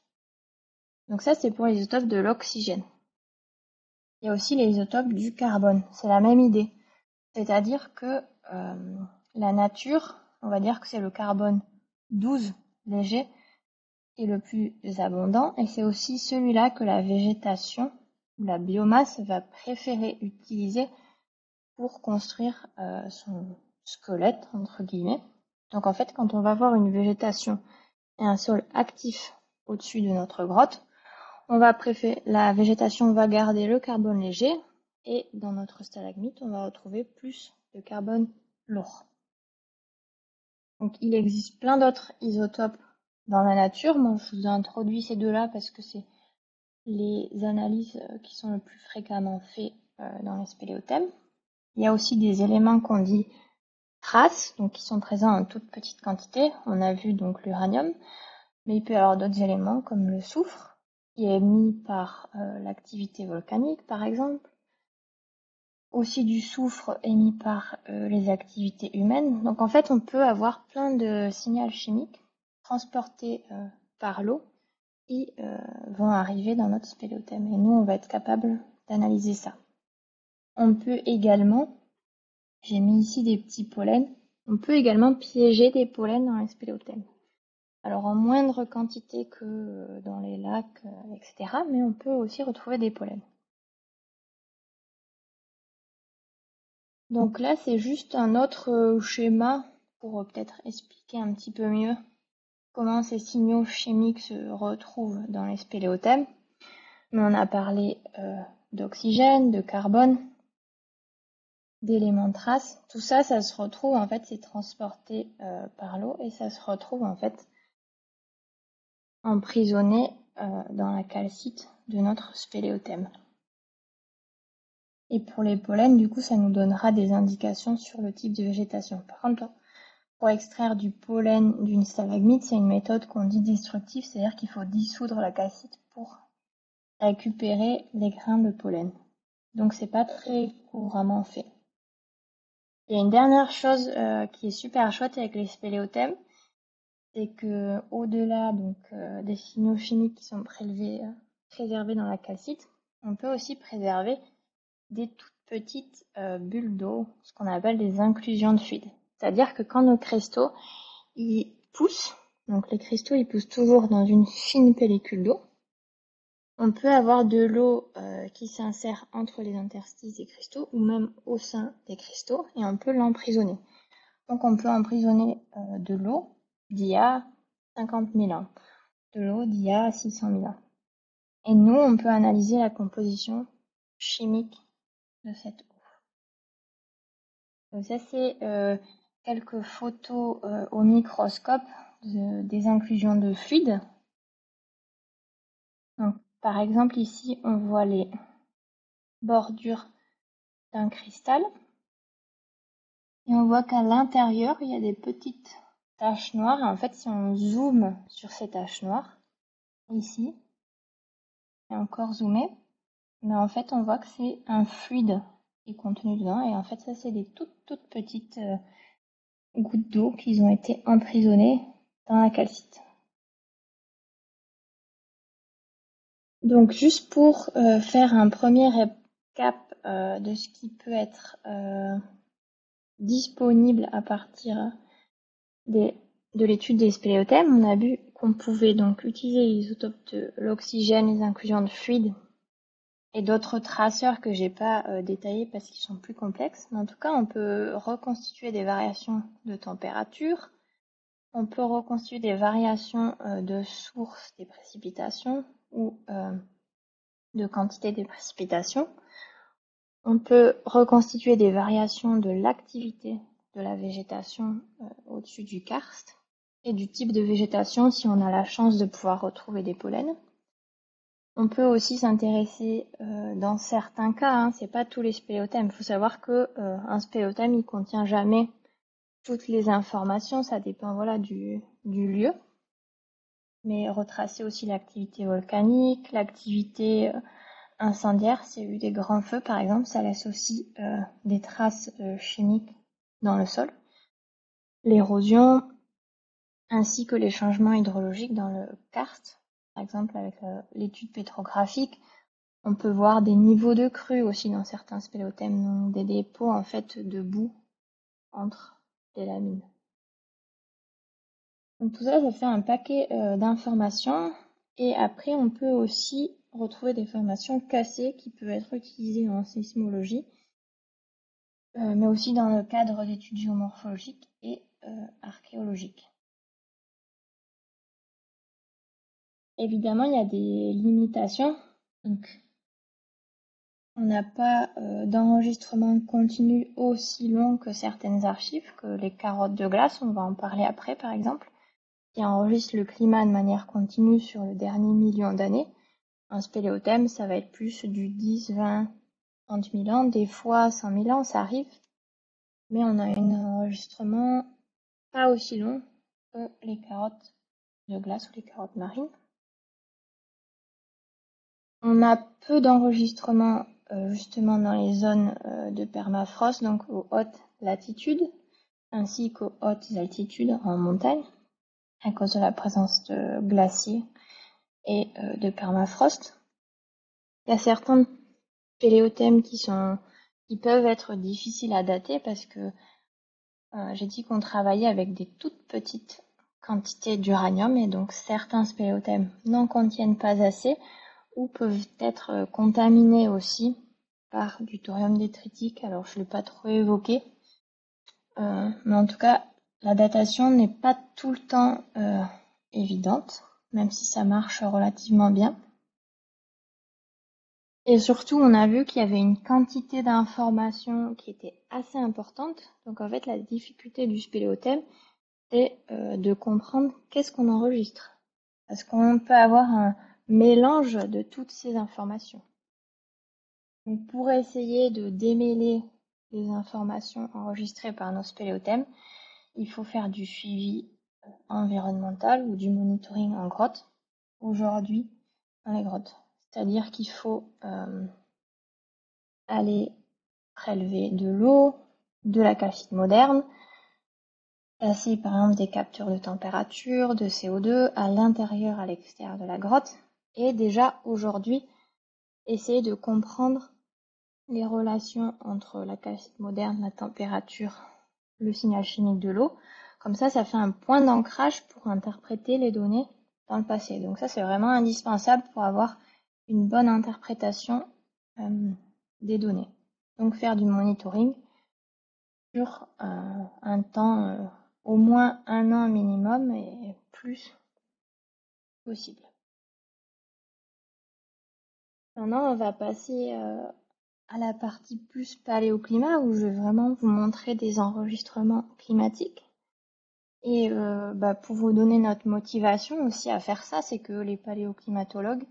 Donc ça, c'est pour les isotopes de l'oxygène. Il y a aussi les isotopes du carbone. C'est la même idée. C'est-à-dire que la nature, on va dire que c'est le carbone 12 léger et le plus abondant. Et c'est aussi celui-là que la végétation ou la biomasse va préférer utiliser pour construire son squelette, entre guillemets. Donc en fait, quand on va avoir une végétation et un sol actif au-dessus de notre grotte, la végétation va garder le carbone léger et dans notre stalagmite, on va retrouver plus de carbone lourd. Donc il existe plein d'autres isotopes dans la nature. Moi, je vous ai introduit ces deux-là parce que c'est les analyses qui sont le plus fréquemment faites dans les spéléothèmes. Il y a aussi des éléments qu'on dit traces, donc qui sont présents en toute petite quantité. On a vu donc l'uranium. Mais il peut y avoir d'autres éléments comme le soufre, qui est émis par l'activité volcanique par exemple. Aussi du soufre émis par les activités humaines. Donc en fait, on peut avoir plein de signaux chimiques transportés par l'eau qui vont arriver dans notre spéléothème. Et nous, on va être capable d'analyser ça. On peut également, j'ai mis ici des petits pollens, on peut également piéger des pollens dans les spéléothèmes. Alors en moindre quantité que dans les lacs, etc. Mais on peut aussi retrouver des pollens. Donc là, c'est juste un autre schéma pour peut-être expliquer un petit peu mieux comment ces signaux chimiques se retrouvent dans les spéléothèmes. Mais on a parlé d'oxygène, de carbone, d'éléments de trace. Tout ça, ça se retrouve, en fait, c'est transporté par l'eau et ça se retrouve, en fait, emprisonné dans la calcite de notre spéléothème. Et pour les pollens, du coup, ça nous donnera des indications sur le type de végétation. Par contre, pour extraire du pollen d'une stalagmite, c'est une méthode qu'on dit destructive, c'est-à-dire qu'il faut dissoudre la calcite pour récupérer les grains de pollen. Donc c'est pas très couramment fait. Il y a une dernière chose qui est super chouette avec les spéléothèmes, c'est que au-delà des signaux chimiques qui sont préservés dans la calcite, on peut aussi préserver des toutes petites bulles d'eau, ce qu'on appelle des inclusions de fluide. C'est-à-dire que quand nos cristaux ils poussent, donc les cristaux ils poussent toujours dans une fine pellicule d'eau, on peut avoir de l'eau qui s'insère entre les interstices des cristaux ou même au sein des cristaux et on peut l'emprisonner. Donc on peut emprisonner de l'eau d'il y a 50 000 ans, de l'eau d'il y a 600 000 ans. Et nous, on peut analyser la composition chimique de cette eau. Donc ça, c'est quelques photos au microscope des inclusions de fluides. Donc, par exemple, ici, on voit les bordures d'un cristal. Et on voit qu'à l'intérieur, il y a des petites taches noires. Et en fait, si on zoome sur ces taches noires, ici, et encore zoomé, mais en fait, on voit que c'est un fluide qui est contenu dedans. Et en fait, ça, c'est des toutes petites gouttes d'eau qui ont été emprisonnées dans la calcite. Donc, juste pour faire un premier récap de ce qui peut être disponible à partir de l'étude des spéléothèmes, on a vu qu'on pouvait donc utiliser les isotopes de l'oxygène, les inclusions de fluides et d'autres traceurs que j'ai pas détaillés parce qu'ils sont plus complexes. Mais en tout cas, on peut reconstituer des variations de température, on peut reconstituer des variations de source des précipitations ou de quantité des précipitations. On peut reconstituer des variations de l'activité de la végétation au-dessus du karst et du type de végétation si on a la chance de pouvoir retrouver des pollens. On peut aussi s'intéresser dans certains cas, c'est pas tous les spéléothèmes. Il faut savoir que un spéléothème il contient jamais toutes les informations, ça dépend voilà du lieu. Mais retracer aussi l'activité volcanique, l'activité incendiaire, s'il y a eu des grands feux par exemple, ça laisse aussi des traces chimiques dans le sol. L'érosion, ainsi que les changements hydrologiques dans le karst. Par exemple, avec l'étude pétrographique, on peut voir des niveaux de crue aussi dans certains spéléothèmes, donc des dépôts en fait de boue entre les lamines. Donc tout ça, ça fait un paquet d'informations. Et après, on peut aussi retrouver des formations cassées qui peuvent être utilisées en sismologie, mais aussi dans le cadre d'études géomorphologiques et archéologiques. Évidemment, il y a des limitations. Donc, on n'a pas d'enregistrement continu aussi long que certaines archives, que les carottes de glace, on va en parler après par exemple, qui enregistrent le climat de manière continue sur le dernier million d'années. Un spéléothème, ça va être plus du 10, 20, 30 000 ans, des fois 100 000 ans, ça arrive. Mais on a un enregistrement pas aussi long que les carottes de glace ou les carottes marines. On a peu d'enregistrements justement dans les zones de permafrost, donc aux hautes latitudes, ainsi qu'aux hautes altitudes en montagne, à cause de la présence de glaciers et de permafrost. Il y a certains péléothèmes qui peuvent être difficiles à dater parce que j'ai dit qu'on travaillait avec des toutes petites quantités d'uranium et donc certains spéléothèmes n'en contiennent pas assez ou peuvent être contaminés aussi par du thorium détritique. Alors je ne l'ai pas trop évoqué, mais en tout cas la datation n'est pas tout le temps évidente, même si ça marche relativement bien. Et surtout, on a vu qu'il y avait une quantité d'informations qui était assez importante. Donc en fait, la difficulté du spéléothème, c'est de comprendre qu'est-ce qu'on enregistre. Parce qu'on peut avoir un mélange de toutes ces informations. Donc pour essayer de démêler les informations enregistrées par nos spéléothèmes, il faut faire du suivi environnemental ou du monitoring en grotte, aujourd'hui dans les grottes. C'est-à-dire qu'il faut aller prélever de l'eau, de la calcite moderne, passer par exemple des capteurs de température, de CO2 à l'intérieur, à l'extérieur de la grotte, et déjà aujourd'hui essayer de comprendre les relations entre la calcite moderne, la température, le signal chimique de l'eau. Comme ça fait un point d'ancrage pour interpréter les données dans le passé. Donc ça, c'est vraiment indispensable pour avoir une bonne interprétation des données. Donc faire du monitoring sur un temps au moins 1 an minimum et plus possible. Maintenant, on va passer à la partie plus paléoclimat où je vais vraiment vous montrer des enregistrements climatiques. Et pour vous donner notre motivation aussi à faire ça, c'est que les paléoclimatologues,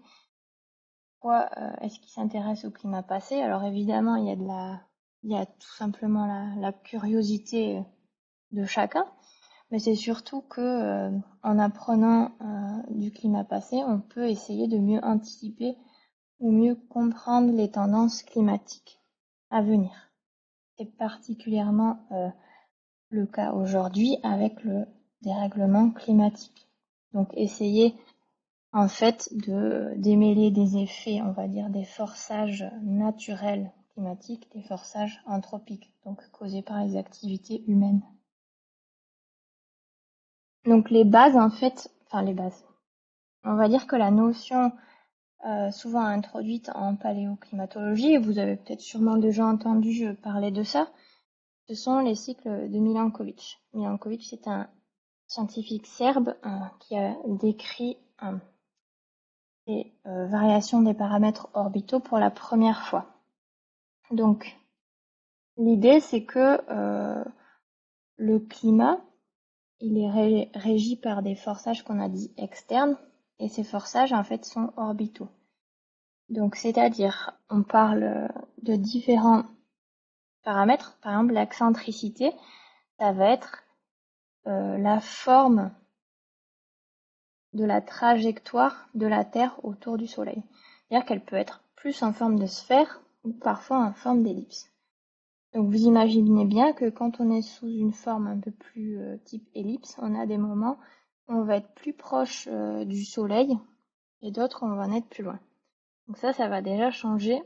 pourquoi est-ce qu'ils s'intéressent au climat passé? Alors évidemment, il y a tout simplement la curiosité de chacun, mais c'est surtout que en apprenant du climat passé, on peut essayer de mieux anticiper ou mieux comprendre les tendances climatiques à venir. C'est particulièrement le cas aujourd'hui avec le dérèglement climatique. Donc essayer en fait de démêler des effets, on va dire des forçages naturels climatiques, des forçages anthropiques, donc causés par les activités humaines. Donc les bases en fait, enfin les bases. On va dire que la notion souvent introduite en paléoclimatologie, et vous avez peut-être sûrement déjà entendu parler de ça, ce sont les cycles de Milankovitch. Milankovitch, c'est un scientifique serbe qui a décrit les variations des paramètres orbitaux pour la première fois. Donc, l'idée, c'est que le climat, il est régi par des forçages qu'on a dit externes, et ces forçages, en fait, sont orbitaux. Donc, c'est-à-dire, on parle de différents paramètres. Par exemple, l'excentricité, ça va être la forme de la trajectoire de la Terre autour du Soleil. C'est-à-dire qu'elle peut être plus en forme de sphère ou parfois en forme d'ellipse. Donc vous imaginez bien que quand on est sous une forme un peu plus type ellipse, on a des moments où on va être plus proche du Soleil et d'autres où on va en être plus loin. Donc ça va déjà changer,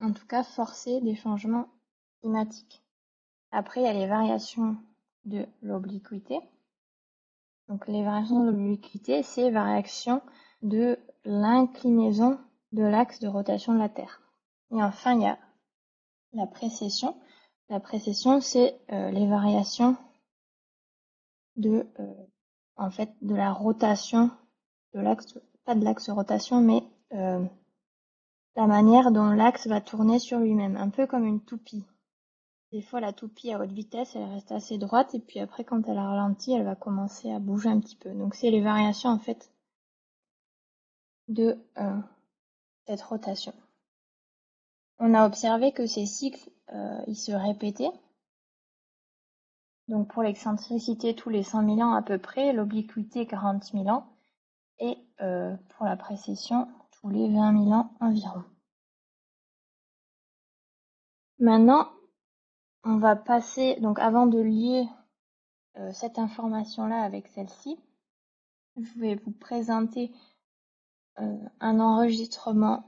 en tout cas forcer des changements climatiques. Après, il y a les variations de l'obliquité. Donc les variations de l'obliquité, c'est variation de l'inclinaison de l'axe de rotation de la Terre. Et enfin, il y a la précession. La précession, c'est les variations de, en fait, de la rotation de l'axe, pas de l'axe de rotation, mais la manière dont l'axe va tourner sur lui-même, un peu comme une toupie. Des fois, la toupie à haute vitesse, elle reste assez droite, et puis après, quand elle a ralenti, elle va commencer à bouger un petit peu. Donc, c'est les variations, en fait, de cette rotation. On a observé que ces cycles, ils se répétaient. Donc pour l'excentricité, tous les 100 000 ans à peu près, l'obliquité 40 000 ans, et pour la précession, tous les 20 000 ans environ. Maintenant, on va passer, donc avant de lier cette information-là avec celle-ci, je vais vous présenter un enregistrement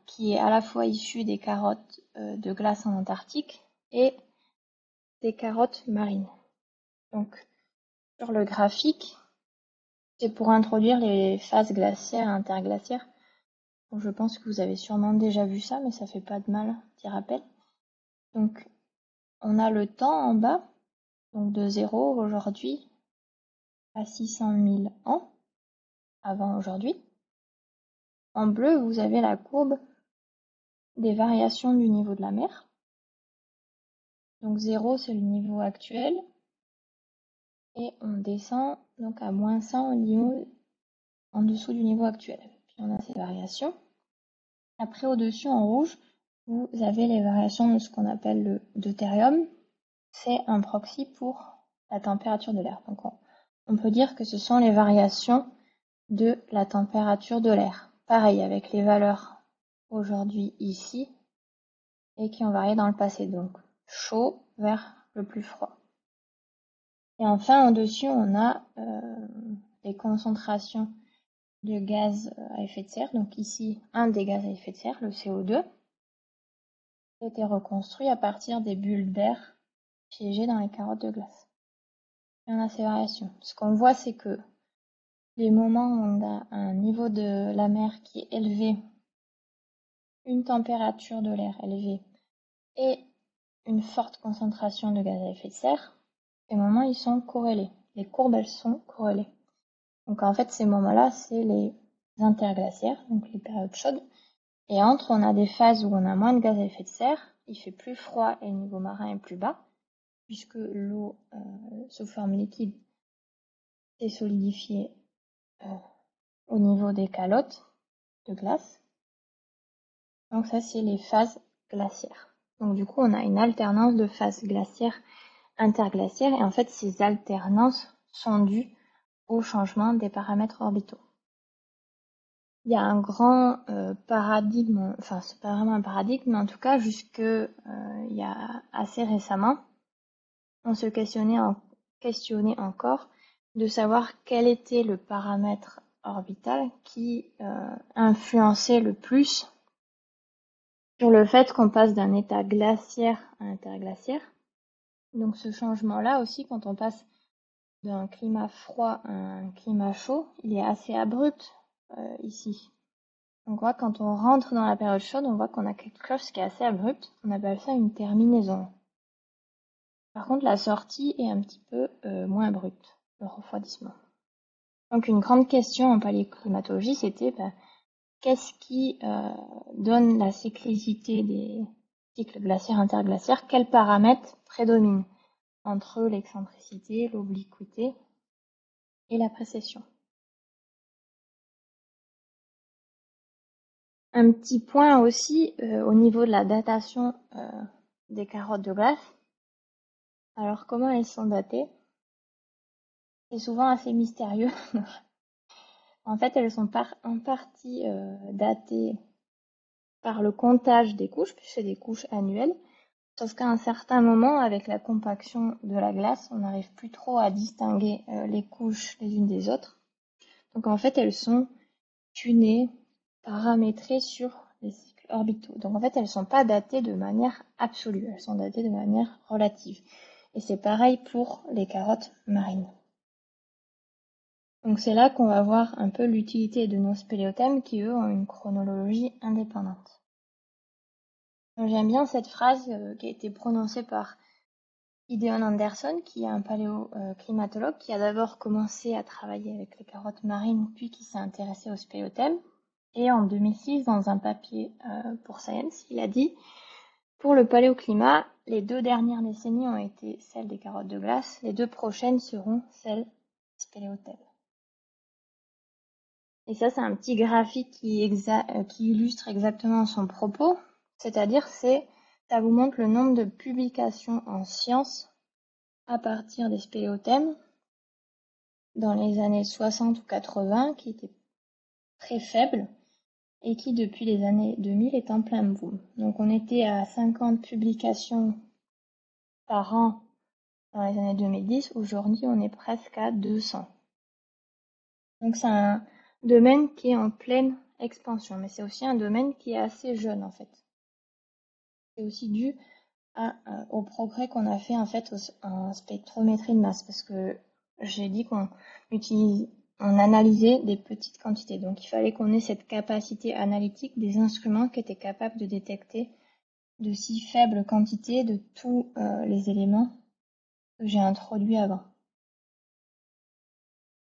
qui est à la fois issu des carottes de glace en Antarctique et des carottes marines. Donc, sur le graphique, c'est pour introduire les phases glaciaires et interglaciaires. Bon, je pense que vous avez sûrement déjà vu ça, mais ça fait pas de mal d'y rappeler. Donc, on a le temps en bas, donc de 0 aujourd'hui à 600 000 ans avant aujourd'hui. En bleu, vous avez la courbe des variations du niveau de la mer. Donc 0, c'est le niveau actuel. Et on descend donc à moins 100 en dessous du niveau actuel. Puis on a ces variations. Après, au-dessus, en rouge, vous avez les variations de ce qu'on appelle le deutérium. C'est un proxy pour la température de l'air. Donc on peut dire que ce sont les variations de la température de l'air. Pareil avec les valeurs aujourd'hui ici et qui ont varié dans le passé. Donc chaud vers le plus froid. Et enfin, au-dessus, on a les concentrations de gaz à effet de serre. Donc ici, un des gaz à effet de serre, le CO2, a été reconstruit à partir des bulles d'air piégées dans les carottes de glace. Et on a ces variations. Ce qu'on voit, c'est que les moments où on a un niveau de la mer qui est élevé, une température de l'air élevée et une forte concentration de gaz à effet de serre, ces moments, ils sont corrélés. Les courbes, elles sont corrélées. Donc en fait, ces moments-là, c'est les interglaciaires, donc les périodes chaudes. Et entre, on a des phases où on a moins de gaz à effet de serre, il fait plus froid et le niveau marin est plus bas, puisque l'eau sous forme liquide s'est solidifiée au niveau des calottes de glace. Donc ça, c'est les phases glaciaires. Donc du coup, on a une alternance de phases glaciaires, interglaciaires, et en fait, ces alternances sont dues au changement des paramètres orbitaux. Il y a un grand paradigme, enfin c'est pas vraiment un paradigme, mais en tout cas jusque il y a assez récemment, on se questionnait encore de savoir quel était le paramètre orbital qui influençait le plus sur le fait qu'on passe d'un état glaciaire à interglaciaire. Donc ce changement-là aussi, quand on passe d'un climat froid à un climat chaud, il est assez abrupt ici. Donc on voit quand on rentre dans la période chaude, on voit qu'on a quelque chose qui est assez abrupt. On appelle ça une terminaison. Par contre, la sortie est un petit peu moins abrupte, le refroidissement. Donc une grande question en paléoclimatologie, c'était qu'est-ce qui donne la cyclicité des cycles glaciaires interglaciaires? Quels paramètres prédominent entre l'excentricité, l'obliquité et la précession? Un petit point aussi au niveau de la datation des carottes de glace. Alors comment elles sont datées? C'est souvent assez mystérieux. En fait, elles sont en partie datées par le comptage des couches, puisque c'est des couches annuelles. Sauf qu'à un certain moment, avec la compaction de la glace, on n'arrive plus trop à distinguer les couches les unes des autres. Donc en fait, elles sont tunées, paramétrées sur les cycles orbitaux. Donc en fait, elles ne sont pas datées de manière absolue, elles sont datées de manière relative. Et c'est pareil pour les carottes marines. Donc c'est là qu'on va voir un peu l'utilité de nos spéléothèmes qui, eux, ont une chronologie indépendante. J'aime bien cette phrase qui a été prononcée par Ideon Anderson, qui est un paléoclimatologue qui a d'abord commencé à travailler avec les carottes marines, puis qui s'est intéressé aux spéléothèmes. Et en 2006, dans un papier pour Science, il a dit « Pour le paléoclimat, les 2 dernières décennies ont été celles des carottes de glace, les 2 prochaines seront celles des spéléothèmes. » Et ça, c'est un petit graphique qui illustre exactement son propos, c'est-à-dire ça vous montre le nombre de publications en sciences à partir des spéléothèmes dans les années 60 ou 80 qui étaient très faibles et qui depuis les années 2000 est en plein boom. Donc on était à 50 publications par an dans les années 2010, aujourd'hui on est presque à 200. Donc c'est un domaine qui est en pleine expansion, mais c'est aussi un domaine qui est assez jeune en fait. C'est aussi dû au progrès qu'on a fait en fait en spectrométrie de masse, parce que j'ai dit qu'on analysait des petites quantités, donc il fallait qu'on ait cette capacité analytique des instruments qui étaient capables de détecter de si faibles quantités de tous les éléments que j'ai introduits avant.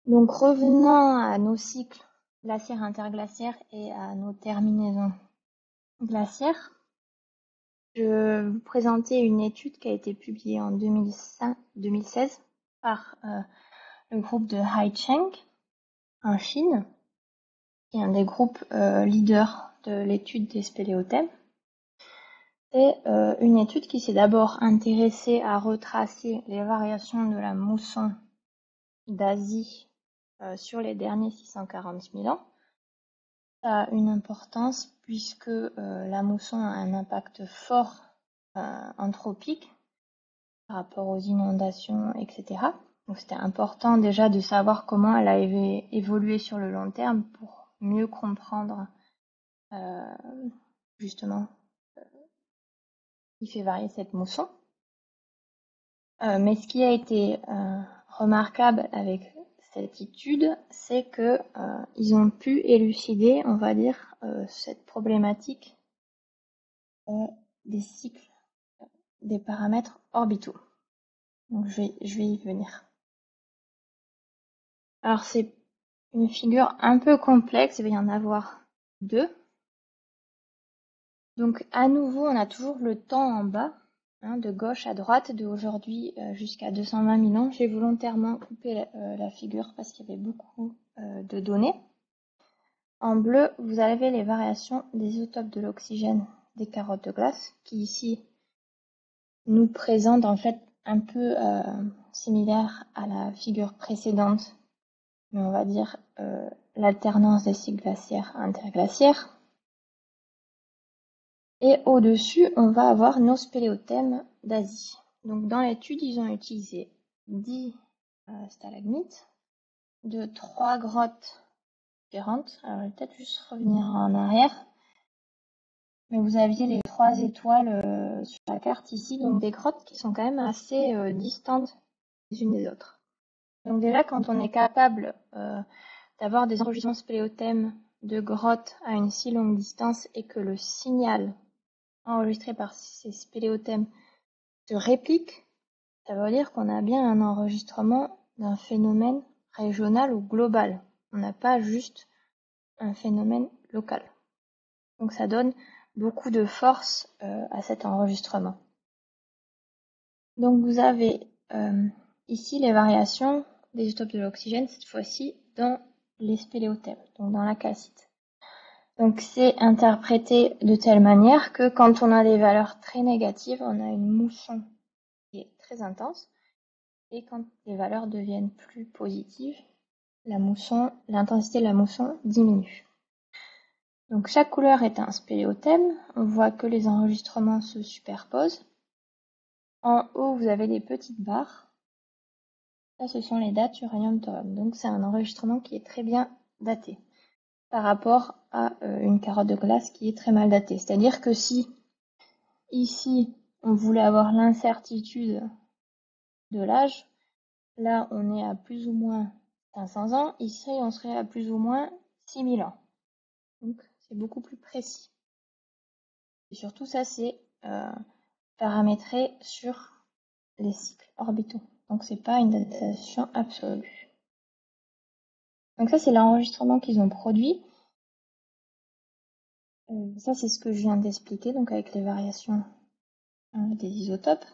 Donc revenons à nos cycles glaciaires interglaciaires et à nos terminaisons glaciaires. Je vais vous présenter une étude qui a été publiée en 2016 par le groupe de Haicheng en Chine, qui est un des groupes leaders de l'étude des spéléothèmes. C'est une étude qui s'est d'abord intéressée à retracer les variations de la mousson d'Asie sur les derniers 640 000 ans. Ça a une importance puisque la mousson a un impact fort anthropique par rapport aux inondations, etc. Donc c'était important déjà de savoir comment elle a évolué sur le long terme pour mieux comprendre justement ce qui fait varier cette mousson. Mais ce qui a été remarquable avec cette étude, c'est que ils ont pu élucider, on va dire, cette problématique des cycles, des paramètres orbitaux. Donc je vais y venir. Alors c'est une figure un peu complexe, il va y en avoir deux. Donc à nouveau, on a toujours le temps en bas, hein, de gauche à droite, de aujourd'hui jusqu'à 220 000 ans. J'ai volontairement coupé la figure parce qu'il y avait beaucoup de données. En bleu, vous avez les variations des isotopes de l'oxygène des carottes de glace, qui ici nous présentent en fait un peu similaire à la figure précédente, mais on va dire l'alternance des cycles glaciaires interglaciaires. Et au-dessus, on va avoir nos spéléothèmes d'Asie. Donc dans l'étude, ils ont utilisé 10 stalagmites de 3 grottes différentes. Alors je vais peut-être juste revenir en arrière. Mais vous aviez les 3 étoiles sur la carte ici, donc des grottes qui sont quand même assez distantes les unes des autres. Donc déjà, quand on est capable d'avoir des enregistrements spéléothèmes de grottes à une si longue distance et que le signal enregistré par ces spéléothèmes se réplique, ça veut dire qu'on a bien un enregistrement d'un phénomène régional ou global. On n'a pas juste un phénomène local. Donc ça donne beaucoup de force à cet enregistrement. Donc vous avez ici les variations des isotopes de l'oxygène, cette fois-ci dans les spéléothèmes, donc dans la calcite. Donc c'est interprété de telle manière que quand on a des valeurs très négatives, on a une mousson qui est très intense, et quand les valeurs deviennent plus positives, l'intensité de la mousson diminue. Donc chaque couleur est un spéléothème, on voit que les enregistrements se superposent. En haut, vous avez des petites barres. Ça, ce sont les dates uranium-thorium. Donc c'est un enregistrement qui est très bien daté par rapport à une carotte de glace qui est très mal datée. C'est-à-dire que si ici on voulait avoir l'incertitude de l'âge, là on est à plus ou moins 500 ans, ici on serait à plus ou moins 6000 ans. Donc c'est beaucoup plus précis. Et surtout ça c'est paramétré sur les cycles orbitaux. Donc c'est pas une datation absolue. Donc ça c'est l'enregistrement qu'ils ont produit. Ça c'est ce que je viens d'expliquer, donc avec les variations des isotopes.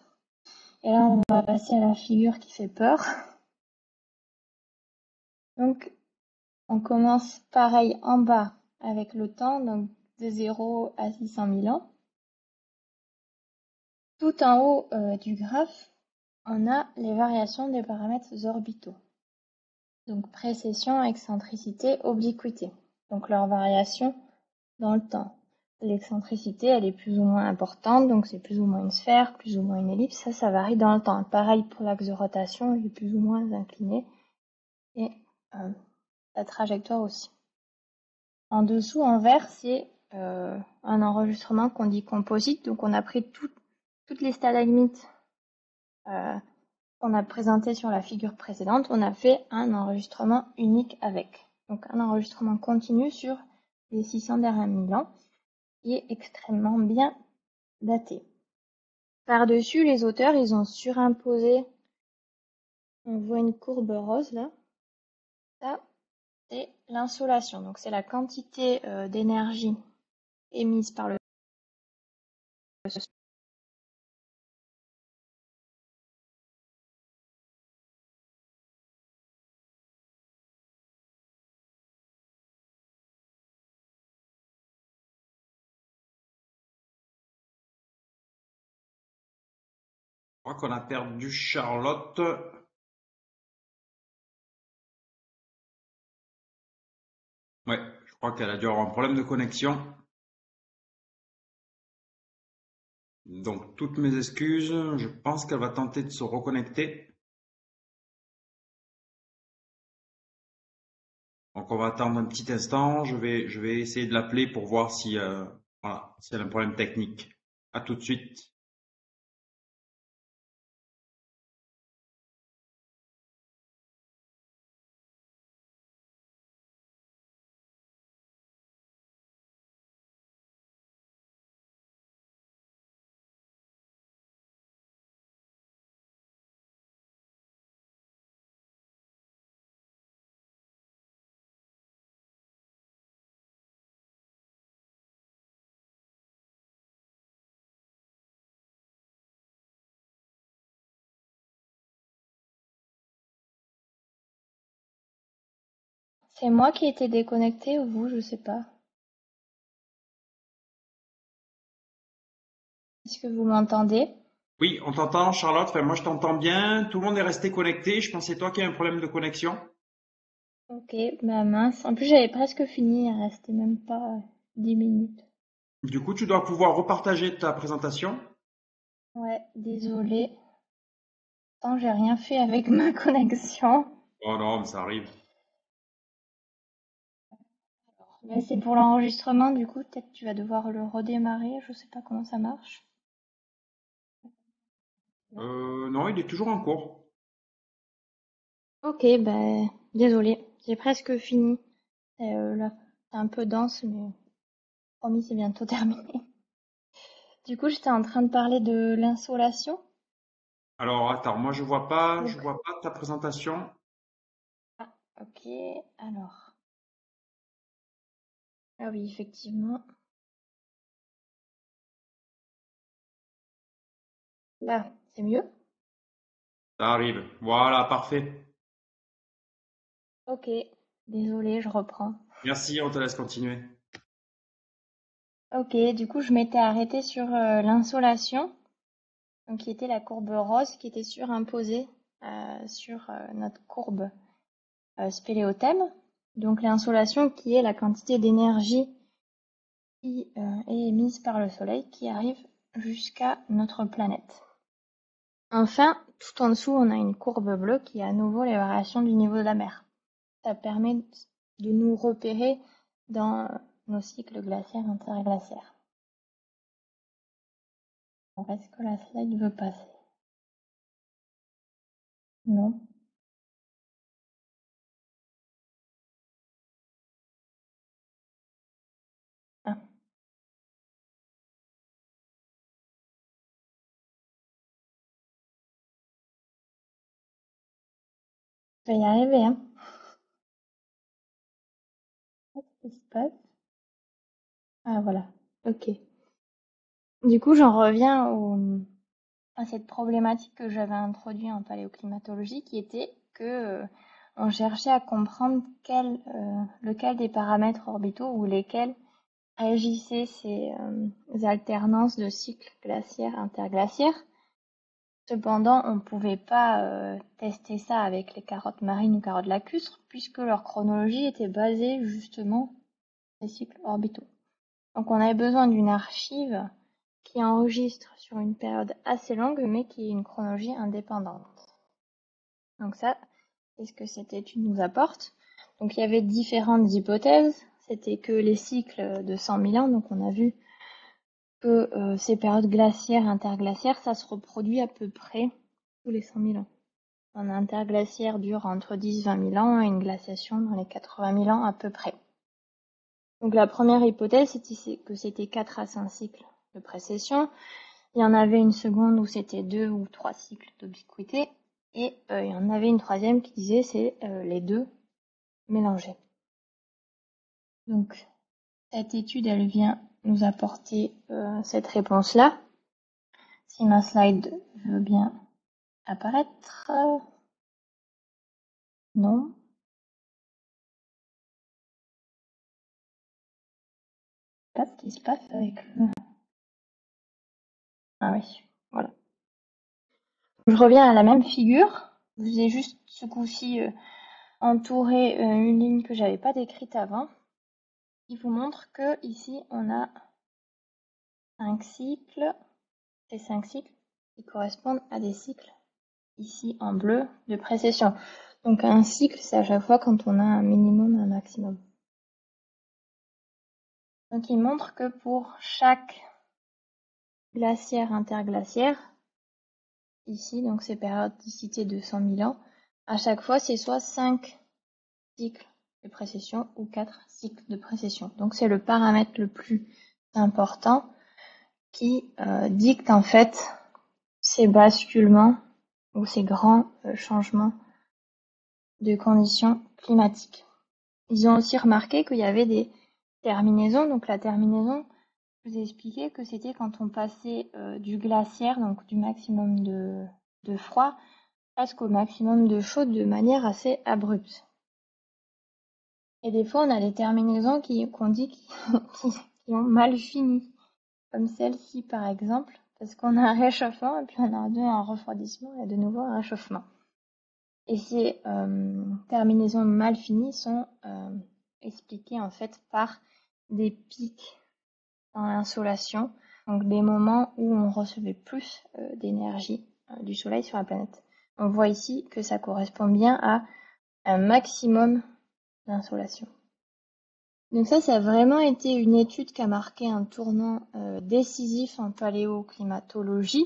Et là on va passer à la figure qui fait peur. Donc on commence pareil en bas avec le temps, donc de 0 à 600 000 ans. Tout en haut du graphe, on a les variations des paramètres orbitaux. Donc précession, excentricité, obliquité. Donc leur variation dans le temps. L'excentricité, elle est plus ou moins importante, donc c'est plus ou moins une sphère, plus ou moins une ellipse, ça varie dans le temps. Pareil pour l'axe de rotation, il est plus ou moins incliné, et la trajectoire aussi. En dessous, en vert, c'est un enregistrement qu'on dit composite, donc on a pris toutes les stalagmites qu'on a présentées sur la figure précédente, on a fait un enregistrement unique avec. Donc un enregistrement continu sur les 600 derniers 000 ans, qui est extrêmement bien daté. Par-dessus, les auteurs, ils ont surimposé, on voit une courbe rose là, ça c'est l'insolation, donc c'est la quantité d'énergie émise par le soleil. Je crois qu'on a perdu Charlotte. Ouais, je crois qu'elle a dû avoir un problème de connexion. Donc, toutes mes excuses. Je pense qu'elle va tenter de se reconnecter. Donc, on va attendre un petit instant. Je vais essayer de l'appeler pour voir si, voilà, si elle a un problème technique. À tout de suite. C'est moi qui ai été déconnectée ou vous, je sais pas. Est-ce que vous m'entendez? Oui, on t'entend, Charlotte. Enfin, moi, je t'entends bien. Tout le monde est resté connecté. Je pensais toi qui as un problème de connexion. Ok, bah mince. En plus, j'avais presque fini, il restait même pas 10 minutes. Du coup, tu dois pouvoir repartager ta présentation. Ouais, désolée. Tant j'ai rien fait avec ma connexion. Oh non, mais ça arrive. Mais c'est pour l'enregistrement, du coup, peut-être que tu vas devoir le redémarrer, je sais pas comment ça marche. Non, il est toujours en cours. Ok, ben désolée, j'ai presque fini. Là, c'est un peu dense, mais promis, c'est bientôt terminé. Du coup, j'étais en train de parler de l'insolation. Alors, attends, moi, je Donc, vois pas ta présentation. ah, ok, alors. Ah oui, effectivement. Là, c'est mieux. Ça arrive. Voilà, parfait. Ok, désolée, je reprends. Merci, on te laisse continuer. Ok, du coup, je m'étais arrêtée sur l'insolation, donc qui était la courbe rose qui était surimposée sur notre courbe spéléothème. Donc l'insolation qui est la quantité d'énergie qui est émise par le Soleil qui arrive jusqu'à notre planète. Enfin, tout en dessous, on a une courbe bleue qui est à nouveau les variations du niveau de la mer. Ça permet de nous repérer dans nos cycles glaciaires et interglaciaires. Alors, est-ce que la slide veut passer? Non. Ah, je vais y arriver, hein. Qu'est-ce qui se passe? Ah, voilà. Ok. Du coup, j'en reviens à cette problématique que j'avais introduite en paléoclimatologie, qui était que on cherchait à comprendre lequel des paramètres orbitaux ou lesquels régissaient ces alternances de cycles glaciaires interglaciaires Cependant, on ne pouvait pas tester ça avec les carottes marines ou carottes lacustres, puisque leur chronologie était basée justement sur les cycles orbitaux. Donc on avait besoin d'une archive qui enregistre sur une période assez longue, mais qui ait une chronologie indépendante. Donc ça, c'est ce que cette étude nous apporte. Donc il y avait différentes hypothèses. C'était que les cycles de 100 000 ans, donc on a vu que ces périodes glaciaires, interglaciaires, ça se reproduit à peu près tous les 100 000 ans. Un interglaciaire dure entre 10 et 20 000 ans et une glaciation dans les 80 000 ans à peu près. Donc la première hypothèse, c'était que c'était 4 à 5 cycles de précession. Il y en avait une seconde où c'était 2 ou 3 cycles d'ubiquité. Et il y en avait une troisième qui disait c'est les deux mélangés. Donc cette étude, elle vient nous apporter cette réponse-là. Si ma slide veut bien apparaître. Non. Je sais pas ce qui se passe avec le... Ah oui, voilà. Je reviens à la même figure. Je vous ai juste ce coup-ci entouré une ligne que j'avais pas décrite avant. Il vous montre que ici on a 5 cycles. Ces 5 cycles qui correspondent à des cycles ici en bleu de précession. Donc un cycle, c'est à chaque fois quand on a un minimum et un maximum. Donc il montre que pour chaque glaciaire interglaciaire, ici, donc ces périodicités de 100 000 ans, à chaque fois c'est soit 5 cycles de précession ou 4 cycles de précession. Donc c'est le paramètre le plus important qui dicte en fait ces basculements ou ces grands changements de conditions climatiques. Ils ont aussi remarqué qu'il y avait des terminaisons. Donc la terminaison, je vous ai expliqué que c'était quand on passait du glaciaire, donc du maximum de froid, presque au maximum de chaud de manière assez abrupte. Et des fois, on a des terminaisons qu'on dit qui ont mal fini, comme celle-ci par exemple, parce qu'on a un réchauffement et puis on a un refroidissement et de nouveau un réchauffement. Et ces terminaisons mal finies sont expliquées en fait par des pics dans l'insolation, donc des moments où on recevait plus d'énergie du soleil sur la planète. On voit ici que ça correspond bien à un maximum d'insolation. Donc ça a vraiment été une étude qui a marqué un tournant décisif en paléoclimatologie.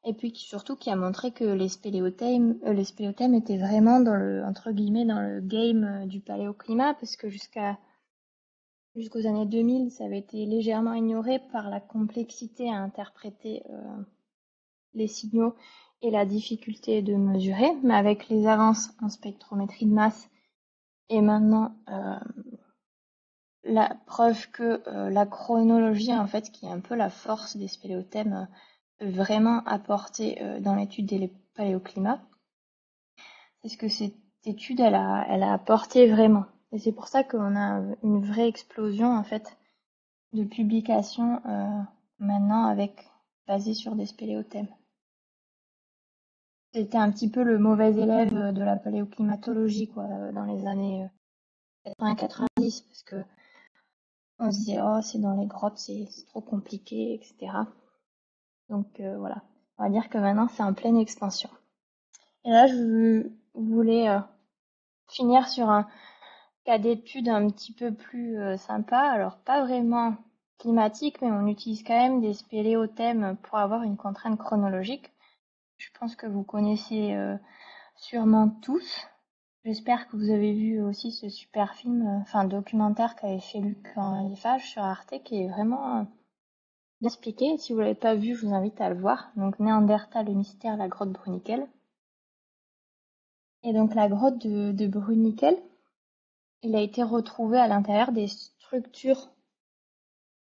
Et puis surtout qui a montré que les spéléothèmes étaient vraiment dans le, entre guillemets, dans le game du paléoclimat, parce que jusqu'aux années 2000, ça avait été légèrement ignoré par la complexité à interpréter les signaux et la difficulté de mesurer. Mais avec les avances en spectrométrie de masse et maintenant la preuve que la chronologie, en fait, qui est un peu la force des spéléothèmes, vraiment apporté dans l'étude des paléoclimats. C'est ce que cette étude elle a apporté vraiment. Et c'est pour ça qu'on a une vraie explosion en fait de publications maintenant basées sur des spéléothèmes. C'était un petit peu le mauvais élève de la paléoclimatologie quoi, dans les années 80-90 parce que on se disait oh c'est dans les grottes, c'est trop compliqué, etc. Donc voilà, on va dire que maintenant c'est en pleine expansion. Et là, je voulais finir sur un cas d'étude un petit peu plus sympa. Alors, pas vraiment climatique, mais on utilise quand même des spéléothèmes pour avoir une contrainte chronologique. Je pense que vous connaissez sûrement tous. J'espère que vous avez vu aussi ce super film, enfin documentaire qu'avait fait Luc Lefage sur Arte, qui est vraiment bien expliqué. Si vous l'avez pas vu, je vous invite à le voir. Donc, Néandertal, le mystère, la grotte Bruniquel. Et donc la grotte de Bruniquel, il a été retrouvé à l'intérieur des structures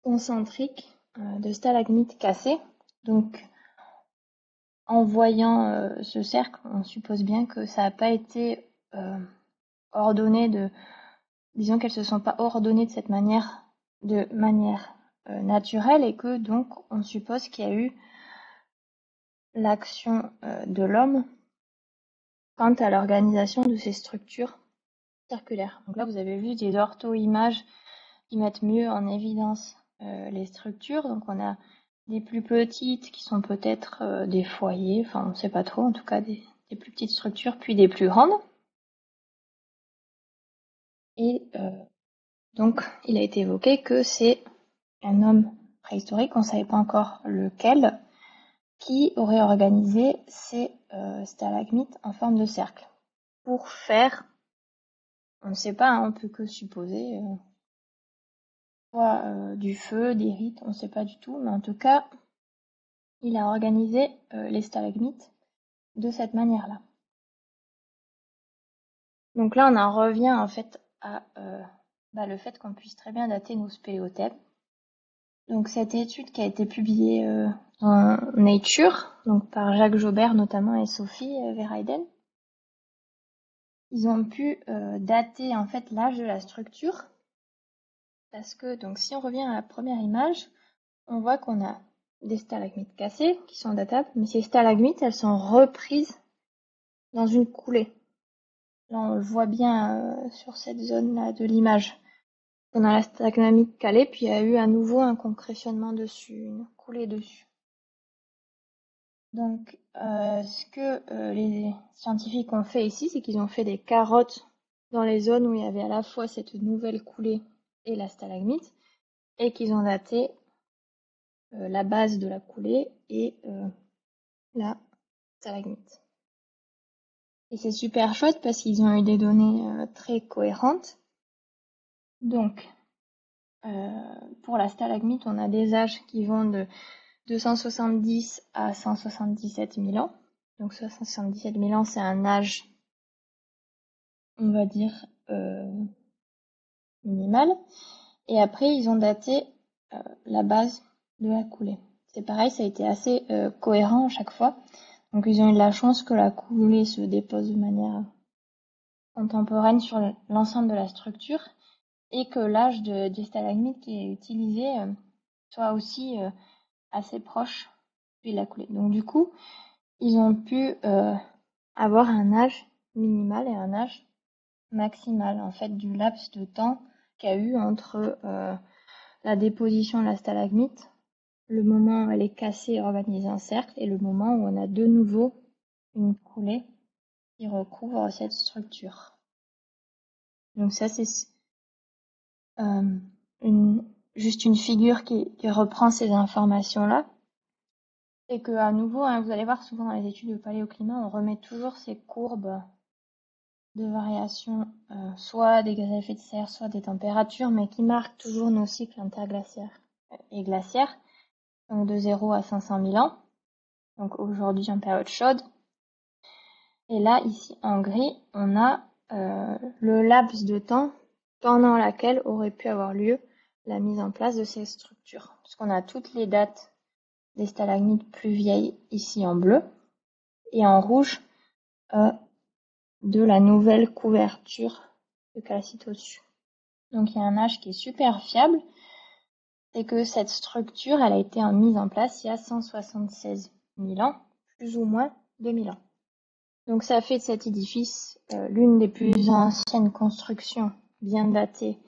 concentriques de stalagmites cassées. Donc en voyant ce cercle, on suppose bien que ça n'a pas été ordonné disons qu'elles se sont pas ordonnées de manière naturelle et que donc on suppose qu'il y a eu l'action de l'homme quant à l'organisation de ces structures circulaires. Donc là, vous avez vu des ortho-images qui mettent mieux en évidence les structures. Donc on a des plus petites qui sont peut-être des foyers, enfin on ne sait pas trop, en tout cas des plus petites structures, puis des plus grandes. Et donc il a été évoqué que c'est un homme préhistorique, on ne savait pas encore lequel, qui aurait organisé ces stalagmites en forme de cercle. Pour faire, on ne sait pas, hein, on peut que supposer, soit du feu, des rites, on ne sait pas du tout, mais en tout cas, il a organisé les stalagmites de cette manière-là. Donc là, on en revient en fait à le fait qu'on puisse très bien dater nos spéléothèmes. Donc cette étude qui a été publiée dans Nature, donc par Jacques Jobert notamment et Sophie Verheiden, ils ont pu dater en fait l'âge de la structure, parce que donc si on revient à la première image, on voit qu'on a des stalagmites cassées qui sont datables, mais ces stalagmites elles sont reprises dans une coulée. Là on le voit bien sur cette zone là de l'image. On a la stalagmite calée, puis il y a eu à nouveau un concrétionnement dessus, une coulée dessus. Donc ce que les scientifiques ont fait ici, c'est qu'ils ont fait des carottes dans les zones où il y avait à la fois cette nouvelle coulée et la stalagmite, et qu'ils ont daté la base de la coulée et la stalagmite. Et c'est super chouette parce qu'ils ont eu des données très cohérentes. Donc, pour la stalagmite, on a des âges qui vont de 270 à 177 000 ans. Donc 177 000 ans, c'est un âge, on va dire, minimal. Et après, ils ont daté la base de la coulée. C'est pareil, ça a été assez cohérent à chaque fois. Donc ils ont eu de la chance que la coulée se dépose de manière contemporaine sur l'ensemble de la structure et que l'âge des stalagmites qui est utilisé soit aussi assez proche de la coulée. Donc du coup, ils ont pu avoir un âge minimal et un âge maximal en fait du laps de temps qu'il y a eu entre la déposition de la stalagmite, le moment où elle est cassée et organisée en cercle, et le moment où on a de nouveau une coulée qui recouvre cette structure. Donc ça c'est juste une figure qui reprend ces informations-là. Et que à nouveau, hein, vous allez voir souvent dans les études de paléoclimat, on remet toujours ces courbes de variation, soit des gaz à effet de serre, soit des températures, mais qui marquent toujours nos cycles interglaciaires et glaciaires, donc de 0 à 500 000 ans, donc aujourd'hui en période chaude. Et là, ici en gris, on a le laps de temps pendant laquelle aurait pu avoir lieu la mise en place de ces structures. Puisqu'on a toutes les dates des stalagmites plus vieilles ici en bleu, et en rouge de la nouvelle couverture de calcite au-dessus. Donc il y a un âge qui est super fiable, c'est que cette structure elle a été mise en place il y a 176 000 ans, plus ou moins 2000 ans. Donc ça fait de cet édifice l'une des plus anciennes constructions bien datées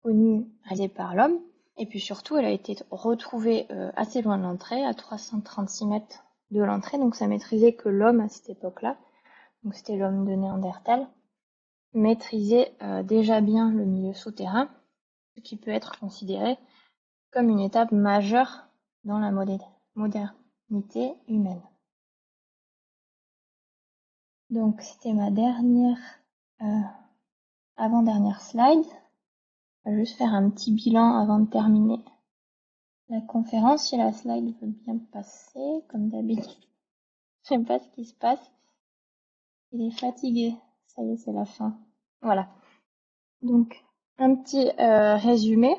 connues réalisées par l'homme. Et puis surtout, elle a été retrouvée assez loin de l'entrée, à 336 mètres de l'entrée. Donc ça maîtrisait que l'homme à cette époque-là, donc c'était l'homme de Néandertal, maîtrisait déjà bien le milieu souterrain, ce qui peut être considéré comme une étape majeure dans la modernité humaine. Donc c'était ma dernière, avant-dernière slide. Je vais juste faire un petit bilan avant de terminer la conférence. Si la slide veut bien passer, comme d'habitude. Je sais pas ce qui se passe. Il est fatigué. Ça y est, c'est la fin. Voilà. Donc, un petit résumé.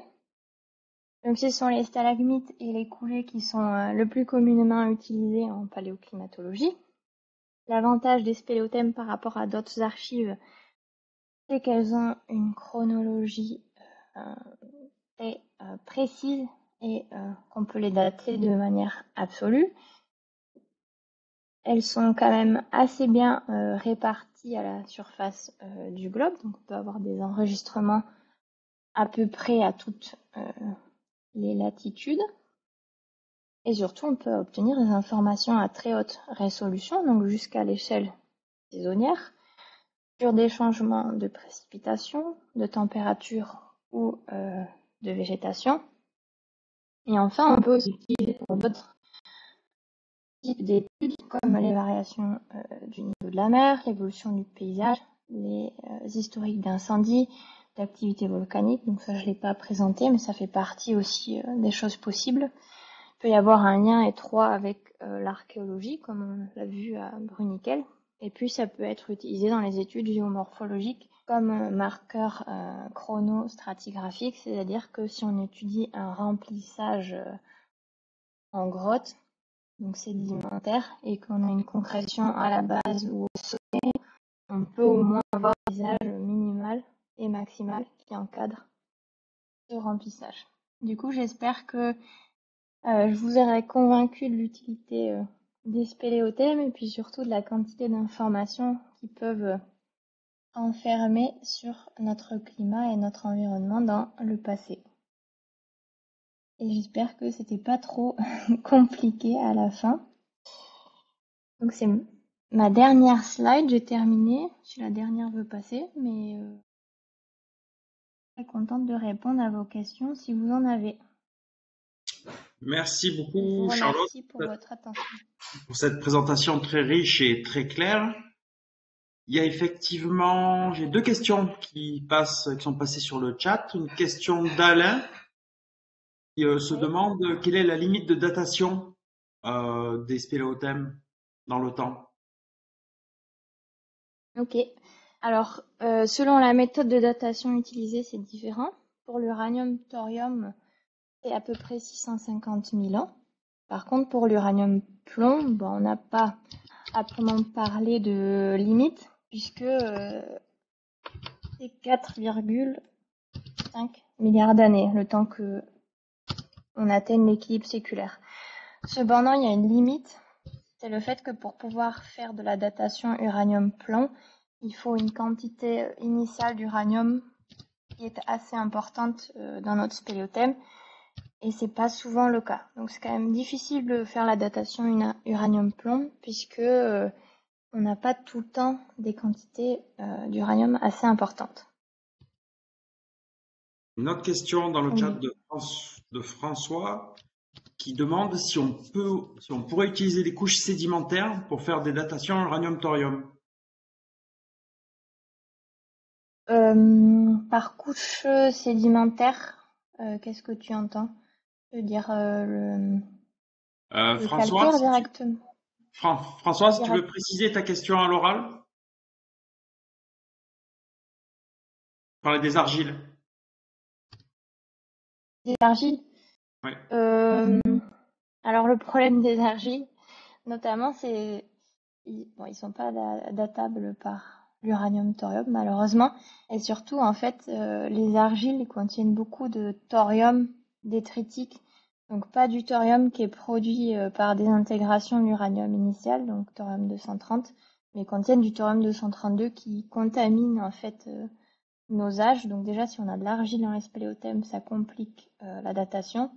Donc, ce sont les stalagmites et les coulées qui sont le plus communément utilisés en paléoclimatologie. L'avantage des spéléothèmes par rapport à d'autres archives, c'est qu'elles ont une chronologie très précise et qu'on peut les dater de manière absolue. elles sont quand même assez bien réparties à la surface du globe. Donc, on peut avoir des enregistrements à peu près à toutes les latitudes. Et surtout, on peut obtenir des informations à très haute résolution, donc jusqu'à l'échelle saisonnière, sur des changements de précipitation, de température ou de végétation. Et enfin, on peut aussi utiliser pour d'autres types d'études, comme les variations du niveau de la mer, l'évolution du paysage, les historiques d'incendies, d'activités volcaniques. Donc ça, je ne l'ai pas présenté, mais ça fait partie aussi des choses possibles. Il peut y avoir un lien étroit avec l'archéologie, comme on l'a vu à Bruniquel. Et puis, ça peut être utilisé dans les études géomorphologiques comme marqueur chronostratigraphique, c'est-à-dire que si on étudie un remplissage en grotte, donc sédimentaire, et qu'on a une concrétion à la base ou au sommet, on peut au moins avoir un visage minimal et maximal qui encadre ce remplissage. Du coup, j'espère que je vous aurai convaincu de l'utilité des spéléothèmes et puis surtout de la quantité d'informations qui peuvent enfermer sur notre climat et notre environnement dans le passé. Et j'espère que c'était pas trop compliqué à la fin. Donc c'est ma dernière slide, j'ai terminé. Si la dernière veut passer, mais je suis très contente de répondre à vos questions si vous en avez. Merci Je vous beaucoup, Charlotte, remercie pour votre attention. pour cette présentation très riche et très claire. Il y a effectivement, j'ai deux questions qui sont passées sur le chat. Une question d'Alain qui se Oui. demande quelle est la limite de datation des spéléothèmes dans le temps. Ok. Alors, selon la méthode de datation utilisée, c'est différent. Pour l'uranium-thorium, c'est à peu près 650 000 ans. Par contre, pour l'uranium-plomb, bon, on n'a pas à proprement parler de limite, puisque c'est 4,5 milliards d'années, le temps que on atteigne l'équilibre séculaire. Cependant, il y a une limite, c'est le fait que pour pouvoir faire de la datation uranium-plomb, il faut une quantité initiale d'uranium qui est assez importante dans notre spéléothème, et c'est pas souvent le cas. Donc c'est quand même difficile de faire la datation uranium-plomb, puisque on n'a pas tout le temps des quantités d'uranium assez importantes. Une autre question dans le chat Oui. de François qui demande si on pourrait utiliser des couches sédimentaires pour faire des datations uranium-thorium. Par couche sédimentaire, qu'est-ce que tu entends? Je veux dire le François, calcaire directement. François, si tu veux Direct. préciser ta question à l'oral, parler des argiles. Des argiles. Oui. Alors le problème des argiles, notamment, c'est bon, ils sont pas datables par l'uranium-thorium malheureusement, et surtout en fait, les argiles contiennent beaucoup de thorium détritique, donc pas du thorium qui est produit par désintégration de l'uranium initial, donc thorium 230, mais contiennent du thorium 232 qui contamine en fait nos âges. Donc déjà, si on a de l'argile dans les spéléothèmes, ça complique la datation.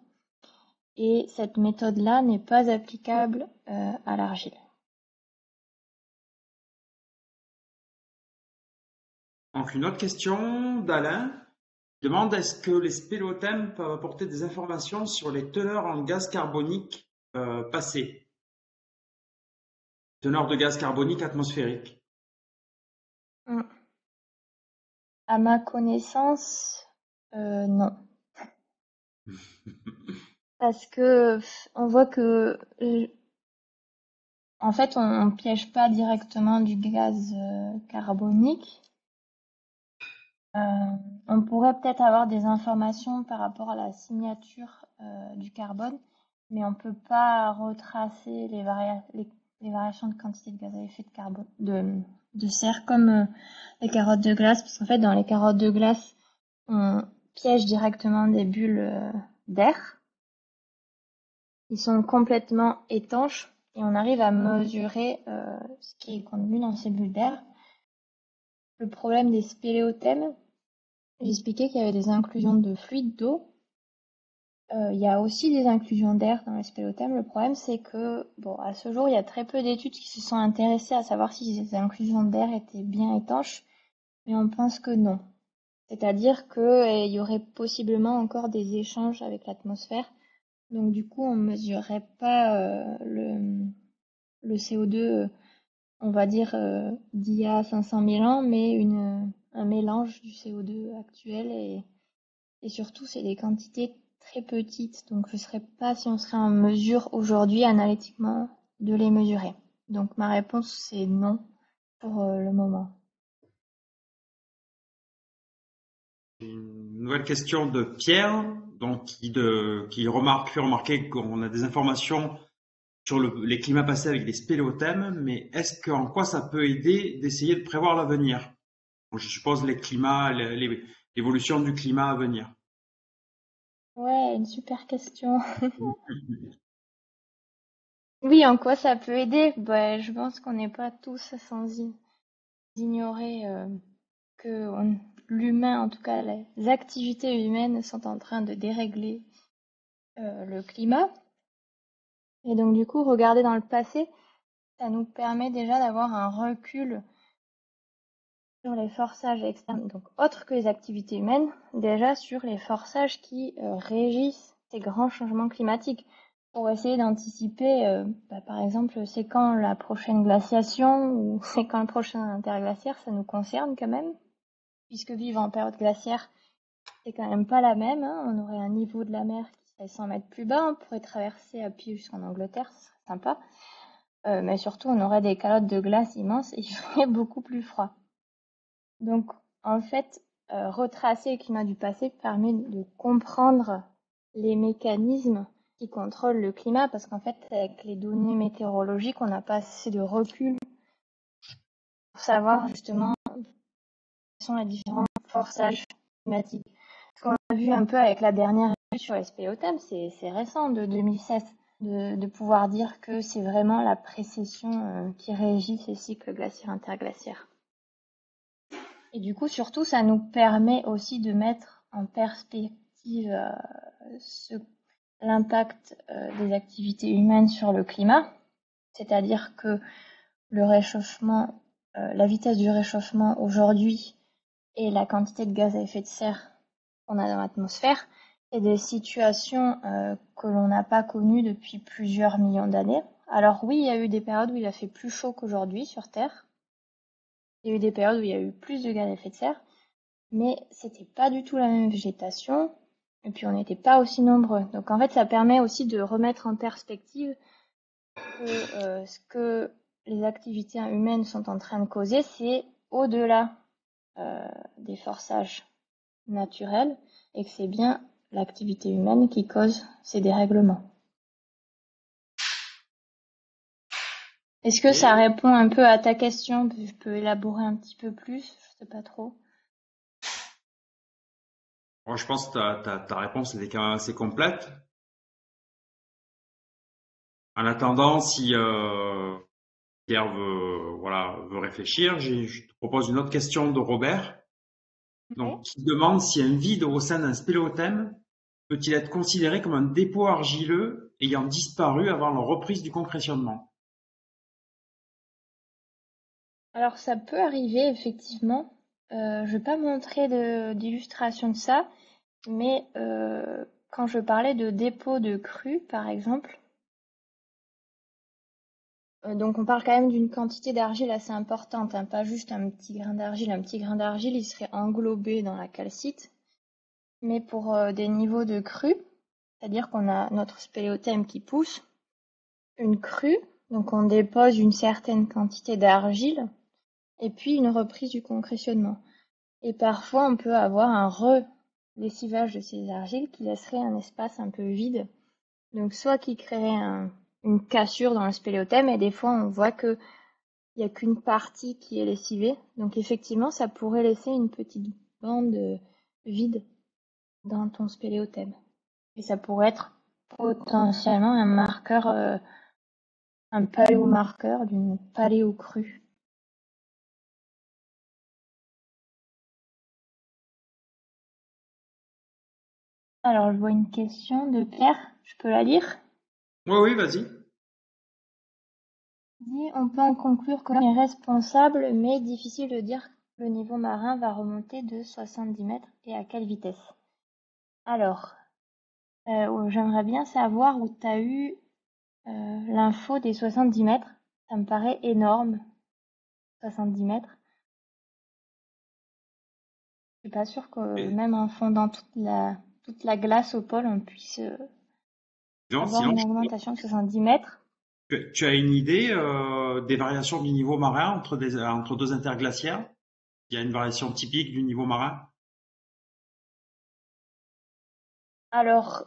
Et cette méthode-là n'est pas applicable à l'argile. Donc une autre question d'Alain demande est-ce que les spéléothèmes peuvent apporter des informations sur les teneurs en gaz carbonique passées, teneurs de gaz carbonique atmosphérique. À ma connaissance, non. Parce que on voit que en fait on piège pas directement du gaz carbonique. On pourrait peut-être avoir des informations par rapport à la signature du carbone, mais on peut pas retracer les variations de quantité de gaz à effet de carbone de serre comme les carottes de glace, parce qu'en fait dans les carottes de glace on piège directement des bulles d'air. Ils sont complètement étanches, et on arrive à mesurer ce qui est contenu dans ces bulles d'air. Le problème des spéléothèmes, j'expliquais qu'il y avait des inclusions de fluide d'eau. Il y a aussi des inclusions d'air dans les spéléothèmes. Le problème, c'est que, bon, à ce jour, il y a très peu d'études qui se sont intéressées à savoir si ces inclusions d'air étaient bien étanches, mais on pense que non. C'est-à-dire qu'il y aurait possiblement encore des échanges avec l'atmosphère. Donc du coup, on ne mesurerait pas le CO2, on va dire, d'il y a 500 000 ans, mais un mélange du CO2 actuel et surtout, c'est des quantités très petites. Donc je ne saurais pas si on serait en mesure aujourd'hui analytiquement de les mesurer. Donc ma réponse, c'est non pour le moment. Une nouvelle question de Pierre, donc qui fait remarquer qu'on a des informations sur les climats passés avec des spéléothèmes, mais en quoi ça peut aider d'essayer de prévoir l'avenir? Je suppose les climats, l'évolution du climat à venir. Ouais, une super question. Oui, en quoi ça peut aider? Bah, je pense qu'on n'est pas tous sans ignorer que l'humain, en tout cas les activités humaines, sont en train de dérégler le climat. Et donc du coup, regarder dans le passé, ça nous permet déjà d'avoir un recul sur les forçages externes, donc autres que les activités humaines, déjà sur les forçages qui régissent ces grands changements climatiques, pour essayer d'anticiper, par exemple, c'est quand la prochaine glaciation ou c'est quand le prochain interglaciaire, ça nous concerne quand même, puisque vivre en période glaciaire, c'est quand même pas la même, hein. On aurait un niveau de la mer qui serait 100 mètres plus bas, on pourrait traverser à pied jusqu'en Angleterre, ce serait sympa, mais surtout on aurait des calottes de glace immenses et il ferait beaucoup plus froid. Donc, en fait, retracer le climat du passé permet de comprendre les mécanismes qui contrôlent le climat, parce qu'en fait, avec les données météorologiques, on n'a pas assez de recul pour savoir justement quels sont les différents forçages climatiques. Ce qu'on a vu un peu avec la dernière étude sur les spéléothèmes, c'est récent, de 2016, de pouvoir dire que c'est vraiment la précession qui régit ces cycles glaciaires-interglaciaires. Et du coup, surtout, ça nous permet aussi de mettre en perspective l'impact des activités humaines sur le climat, c'est-à-dire que le réchauffement, la vitesse du réchauffement aujourd'hui et la quantité de gaz à effet de serre qu'on a dans l'atmosphère, c'est des situations que l'on n'a pas connues depuis plusieurs millions d'années. Alors oui, il y a eu des périodes où il a fait plus chaud qu'aujourd'hui sur Terre. Il y a eu des périodes où il y a eu plus de gaz à effet de serre. Mais c'était pas du tout la même végétation, et puis on n'était pas aussi nombreux. Donc en fait, ça permet aussi de remettre en perspective que ce que les activités humaines sont en train de causer, c'est au-delà des forçages naturels, et que c'est bien l'activité humaine qui cause ces dérèglements. Est-ce que ça répond un peu à ta question? Je peux élaborer un petit peu plus, je sais pas trop. Moi, je pense que ta réponse était quand même assez complète. En attendant, si Pierre veut réfléchir, je te propose une autre question de Robert. Donc, qui demande si un vide au sein d'un spéléothème peut-il être considéré comme un dépôt argileux ayant disparu avant la reprise du concrétionnement? Alors ça peut arriver effectivement. Je vais pas montrer d'illustration de ça, mais quand je parlais de dépôt de crues, par exemple, donc on parle quand même d'une quantité d'argile assez importante, hein, pas juste un petit grain d'argile. Un petit grain d'argile, il serait englobé dans la calcite, mais pour des niveaux de crues, c'est-à-dire qu'on a notre spéléothème qui pousse, une crue, donc on dépose une certaine quantité d'argile, et puis une reprise du concrétionnement. Et parfois, on peut avoir un re-lessivage de ces argiles qui laisserait un espace un peu vide. Donc, soit qui créerait une cassure dans le spéléothème, et des fois, on voit qu'il n'y a qu'une partie qui est lessivée. Donc, effectivement, ça pourrait laisser une petite bande vide dans ton spéléothème. Et ça pourrait être potentiellement un marqueur un paléomarqueur d'une paléocrue. Alors, je vois une question de Pierre, je peux la lire? Oui, oui, vas-y. Dit, on peut en conclure que l'homme est responsable, mais difficile de dire que le niveau marin va remonter de 70 mètres et à quelle vitesse. Alors, j'aimerais bien savoir où tu as eu l'info des 70 mètres. Ça me paraît énorme, 70 mètres. Je suis pas sûre que Et même en fondant toute la glace au pôle, on puisse sinon, avoir sinon, une augmentation de 70 mètres. tu as une idée des variations du niveau marin entre deux interglaciaires? Il y a une variation typique du niveau marin? Alors,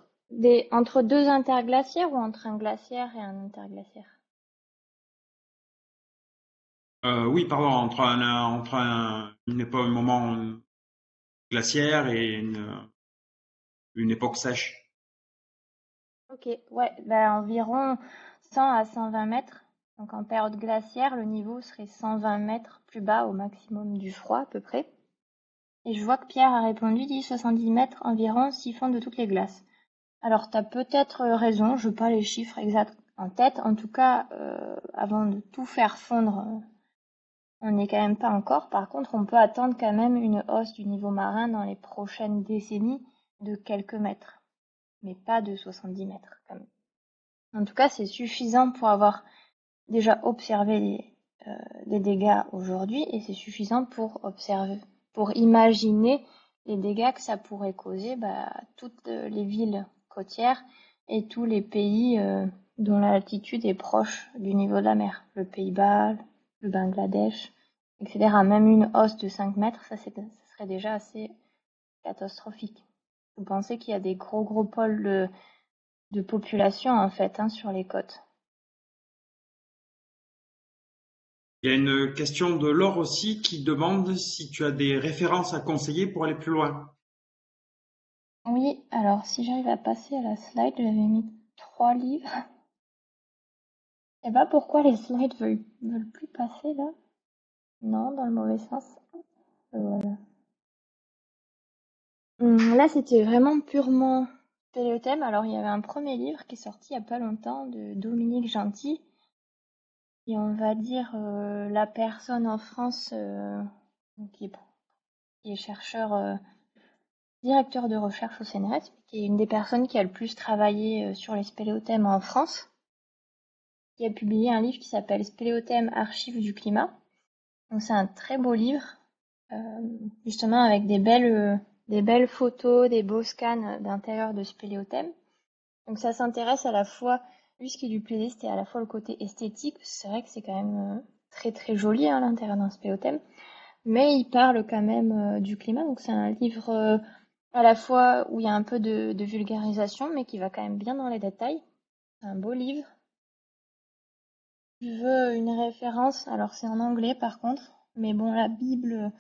entre deux interglaciaires ou entre un glaciaire et un interglaciaire? Oui, pardon, une époque, un moment glaciaire et une époque sèche. Ok, ouais, bah environ 100 à 120 mètres. Donc en période glaciaire, le niveau serait 120 mètres plus bas au maximum du froid à peu près. Et je vois que Pierre a répondu, dit 70 mètres environ siphon de toutes les glaces. Alors t'as peut-être raison, je n'ai pas les chiffres exacts en tête. En tout cas, avant de tout faire fondre, on n'est quand même pas encore. Par contre, on peut attendre quand même une hausse du niveau marin dans les prochaines décennies de quelques mètres, mais pas de 70 mètres quand même. En tout cas, c'est suffisant pour avoir déjà observé les dégâts aujourd'hui et c'est suffisant pour pour imaginer les dégâts que ça pourrait causer toutes les villes côtières et tous les pays dont l'altitude est proche du niveau de la mer. Le Pays-Bas, le Bangladesh, etc. Même une hausse de 5 mètres, ça serait déjà assez catastrophique. Vous pensez qu'il y a des gros pôles de population en fait sur les côtes. Il y a une question de Laure aussi qui demande si tu as des références à conseiller pour aller plus loin. Oui, alors si j'arrive à passer à la slide, j'avais mis 3 livres. Je sais pas pourquoi les slides veulent plus passer là. Non, dans le mauvais sens. Voilà. Là, c'était vraiment purement téléthème. Alors, il y avait un premier livre qui est sorti il y a pas longtemps de Dominique Gentil. Et on va dire la personne en France qui est chercheur, directeur de recherche au CNRS, qui est une des personnes qui a le plus travaillé sur les spéléothèmes en France, qui a publié un livre qui s'appelle Spéléothèmes archives du climat. Donc c'est un très beau livre, euh, justement avec des belles photos, des beaux scans d'intérieur de spéléothèmes. Donc ça s'intéresse à la fois, lui ce qui lui plaisait c'était à la fois le côté esthétique, c'est vrai que c'est quand même très très joli à l'intérieur d'un spéléothème, mais il parle quand même du climat, donc c'est un livre à la fois où il y a un peu de vulgarisation, mais qui va quand même bien dans les détails. C'est un beau livre. Je veux une référence, alors c'est en anglais par contre, mais bon, la Bible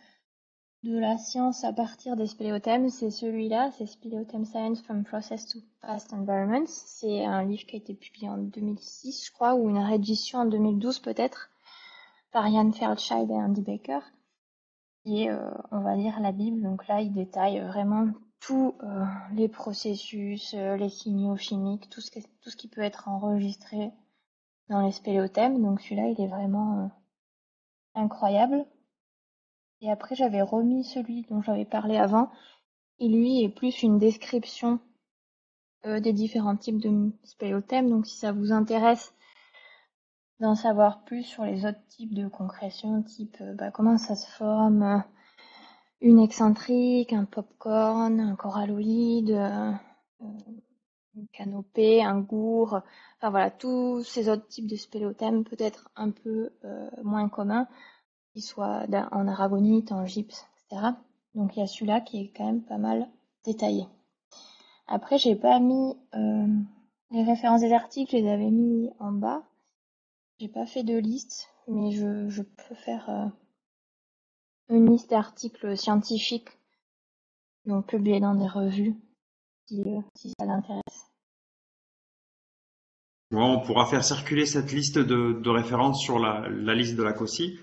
de la science à partir des spéléothèmes, c'est celui-là, c'est Spéléothème Science from Process to Past Environments. C'est un livre qui a été publié en 2006, je crois, ou une réédition en 2012 peut-être, par Ian Fairchild et Andy Baker. Et on va lire la Bible, donc là il détaille vraiment tous les processus, les signaux chimiques, tout ce qui peut être enregistré dans les spéléothèmes. Donc celui-là il est vraiment incroyable. Et après j'avais remis celui dont j'avais parlé avant, et lui est plus une description des différents types de spéléothèmes. Donc si ça vous intéresse d'en savoir plus sur les autres types de concrétions, type comment ça se forme, une excentrique, un popcorn, un coralloïde, une canopée, un gourd, enfin voilà, tous ces autres types de spéléothèmes peut-être un peu moins communs, qu'ils soient en aragonite, en gypse, etc. Donc il y a celui-là qui est quand même pas mal détaillé. Après, j'ai pas mis les références des articles, je les avais mis en bas. J'ai pas fait de liste, mais je peux faire une liste d'articles scientifiques, donc publiés dans des revues, si ça l'intéresse. Bon, on pourra faire circuler cette liste de références sur la liste de la COSI.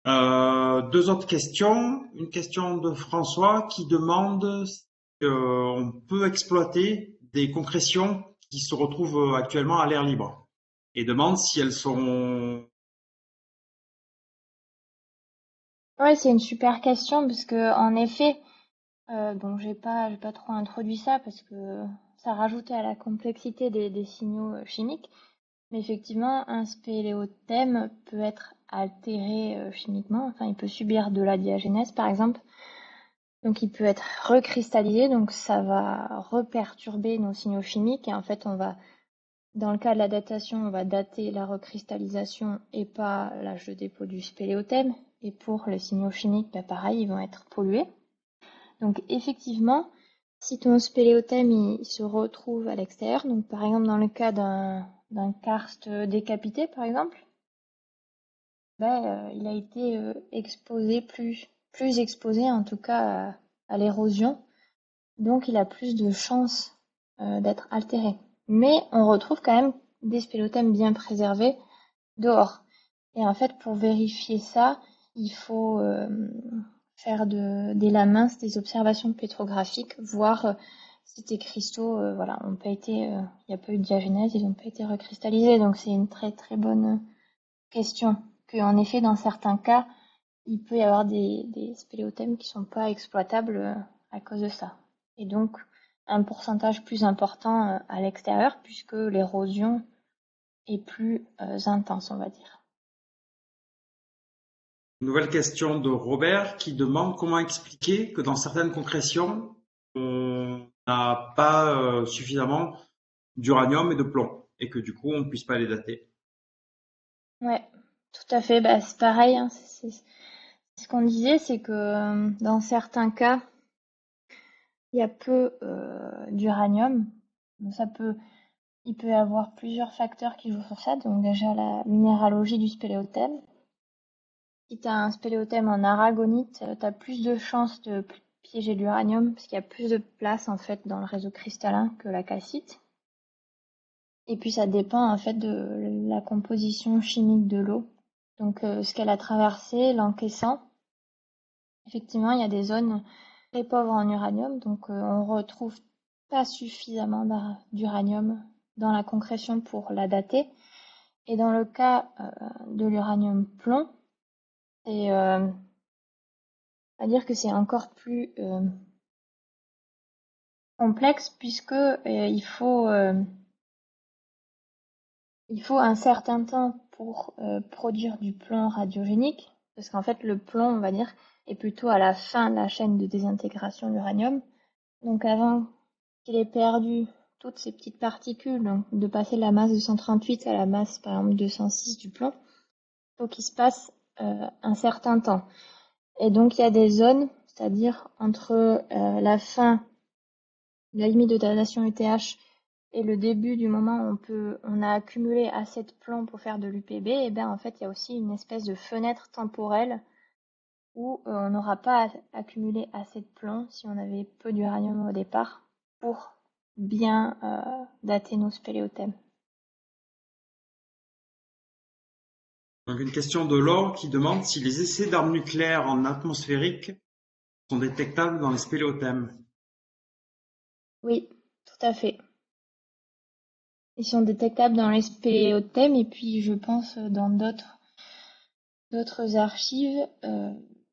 Deux autres questions. Une question de François qui demande si on peut exploiter des concrétions qui se retrouvent actuellement à l'air libre et demande si elles sont... Ouais, c'est une super question parce que en effet, bon, j'ai pas trop introduit ça parce que ça rajoutait à la complexité des signaux chimiques. Mais effectivement, un spéléothème peut être altéré chimiquement. Enfin, il peut subir de la diagénèse, par exemple. Donc, il peut être recristallisé. Donc, ça va reperturber nos signaux chimiques. Et en fait, dans le cas de la datation, on va dater la recristallisation et pas l'âge de dépôt du spéléothème. Et pour les signaux chimiques, bah, pareil, ils vont être pollués. Donc, effectivement, si ton spéléothème il se retrouve à l'extérieur, donc par exemple dans le cas d'un karst décapité, par exemple, ben, il a été exposé plus exposé en tout cas à l'érosion, donc il a plus de chances d'être altéré. Mais on retrouve quand même des spéléothèmes bien préservés dehors. Et en fait, pour vérifier ça, il faut faire des laminces, des observations pétrographiques, voir si tes cristaux, voilà, ont pas été, il n'y a pas eu de diagénèse, ils n'ont pas été recristallisés. Donc c'est une très très bonne question. En effet, dans certains cas, il peut y avoir des spéléothèmes qui sont pas exploitables à cause de ça. Et donc un pourcentage plus important à l'extérieur, puisque l'érosion est plus intense, on va dire. Nouvelle question de Robert qui demande comment expliquer que dans certaines concrétions, on n'a pas suffisamment d'uranium et de plomb et que du coup, on ne puisse pas les dater. Ouais, tout à fait. Bah, c'est pareil, hein. Ce qu'on disait, c'est que dans certains cas, il y a peu d'uranium. Donc il peut y avoir plusieurs facteurs qui jouent sur ça. Donc déjà la minéralogie du spéléothème. Si tu as un spéléothème en aragonite, tu as plus de chances de piéger de l'uranium parce qu'il y a plus de place en fait dans le réseau cristallin que la calcite. Et puis ça dépend en fait de la composition chimique de l'eau. Donc ce qu'elle a traversé, l'encaissant. Effectivement, il y a des zones très pauvres en uranium, donc on retrouve pas suffisamment d'uranium dans la concrétion pour la dater. Et dans le cas de l'uranium plomb, c'est à dire que c'est encore plus complexe puisque il faut un certain temps pour produire du plomb radiogénique, parce qu'en fait le plomb, on va dire, est plutôt à la fin de la chaîne de désintégration de l'uranium. Donc avant qu'il ait perdu toutes ces petites particules, donc de passer de la masse 238 à la masse par exemple 206 du plomb, il faut qu'il se passe un certain temps. Et donc il y a des zones, c'est-à-dire entre la fin, la limite de datation UTH et le début du moment où on a accumulé assez de plomb pour faire de l'UPB, et bien en fait il y a aussi une espèce de fenêtre temporelle où on n'aura pas accumulé assez de plomb si on avait peu d'uranium au départ pour bien dater nos spéléothèmes. Donc une question de Laure qui demande si les essais d'armes nucléaires en atmosphérique sont détectables dans les spéléothèmes. Oui, tout à fait. Ils sont détectables dans les spéléothèmes et puis je pense dans d'autres archives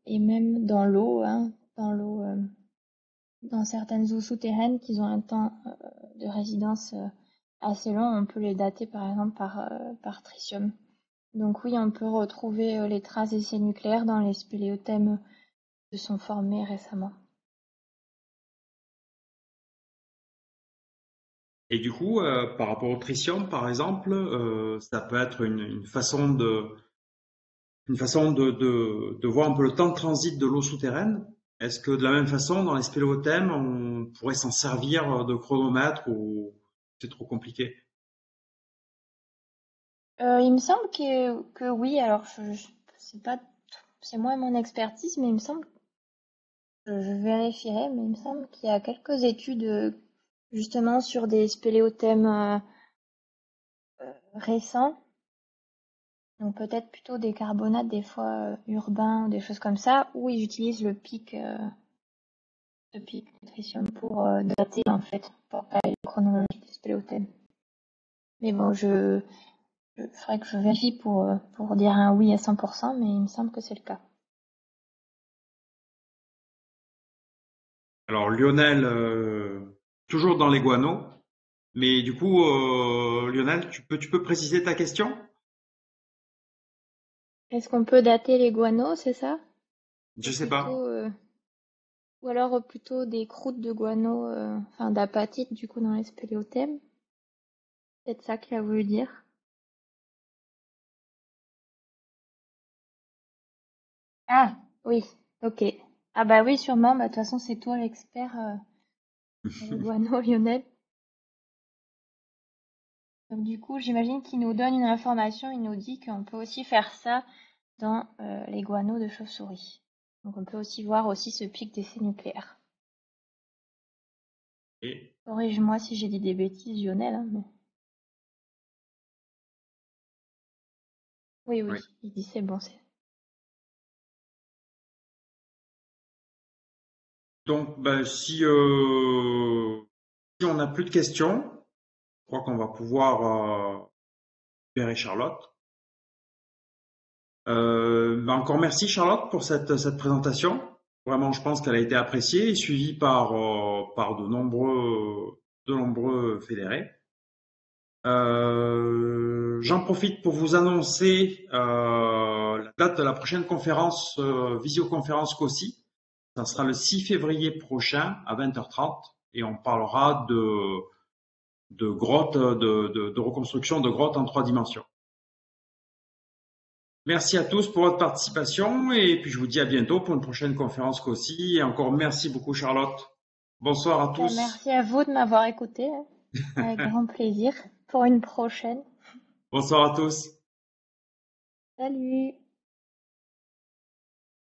et même dans l'eau, hein, dans certaines eaux souterraines qui ont un temps de résidence assez long, on peut les dater par exemple par tritium. Donc oui, on peut retrouver les traces d'essais nucléaires dans les spéléothèmes qui se sont formés récemment. Et du coup, par rapport au tritium, par exemple, ça peut être une façon de voir un peu le temps de transit de l'eau souterraine. Est-ce que de la même façon, dans les spéléothèmes, on pourrait s'en servir de chronomètre ou c'est trop compliqué? Il me semble que oui, alors c'est pas c'est moins mon expertise, mais il me semble, je vérifierai, mais il me semble qu'il y a quelques études justement sur des spéléothèmes récents. Donc peut-être plutôt des carbonates des fois urbains ou des choses comme ça, où ils utilisent le pic Nutrition pour dater en fait, pour pas aller chronologique du spéléothème. Mais bon, faudrait que je vérifie pour dire un oui à 100%, mais il me semble que c'est le cas. Alors Lionel, toujours dans les guanos, mais du coup, Lionel, tu peux préciser ta question? Est-ce qu'on peut dater les guanos, c'est ça? Je Ou sais pas. plutôt, ou alors plutôt des croûtes de guano, enfin d'apatite du coup dans les spéléothèmes? C'est ça qu'il a voulu dire. Ah, oui, ok. Ah bah oui, sûrement. Bah, de toute façon, c'est toi l'expert sur les guano, Lionel. Donc du coup, j'imagine qu'il nous donne une information. Il nous dit qu'on peut aussi faire ça dans les guanos de chauve-souris. Donc on peut aussi voir aussi ce pic d'essai nucléaire. Et, Corrige-moi si j'ai dit des bêtises, Lionel, hein, mais... Oui, oui. oui, il dit c'est bon, c'est... Donc, ben, si on n'a plus de questions, je crois qu'on va pouvoir libérer Charlotte. Ben, encore merci Charlotte pour cette présentation. Vraiment, je pense qu'elle a été appréciée et suivie par de nombreux fédérés. J'en profite pour vous annoncer la date de la prochaine conférence, visioconférence COSI. Ça sera le 6 février prochain à 20h30 et on parlera de grottes, de reconstruction de grottes en 3 dimensions. Merci à tous pour votre participation et puis je vous dis à bientôt pour une prochaine conférence COSI. Et encore merci beaucoup Charlotte. Bonsoir à Ben, tous. merci à vous de m'avoir écouté, hein, avec grand plaisir, pour une prochaine. Bonsoir à tous. Salut!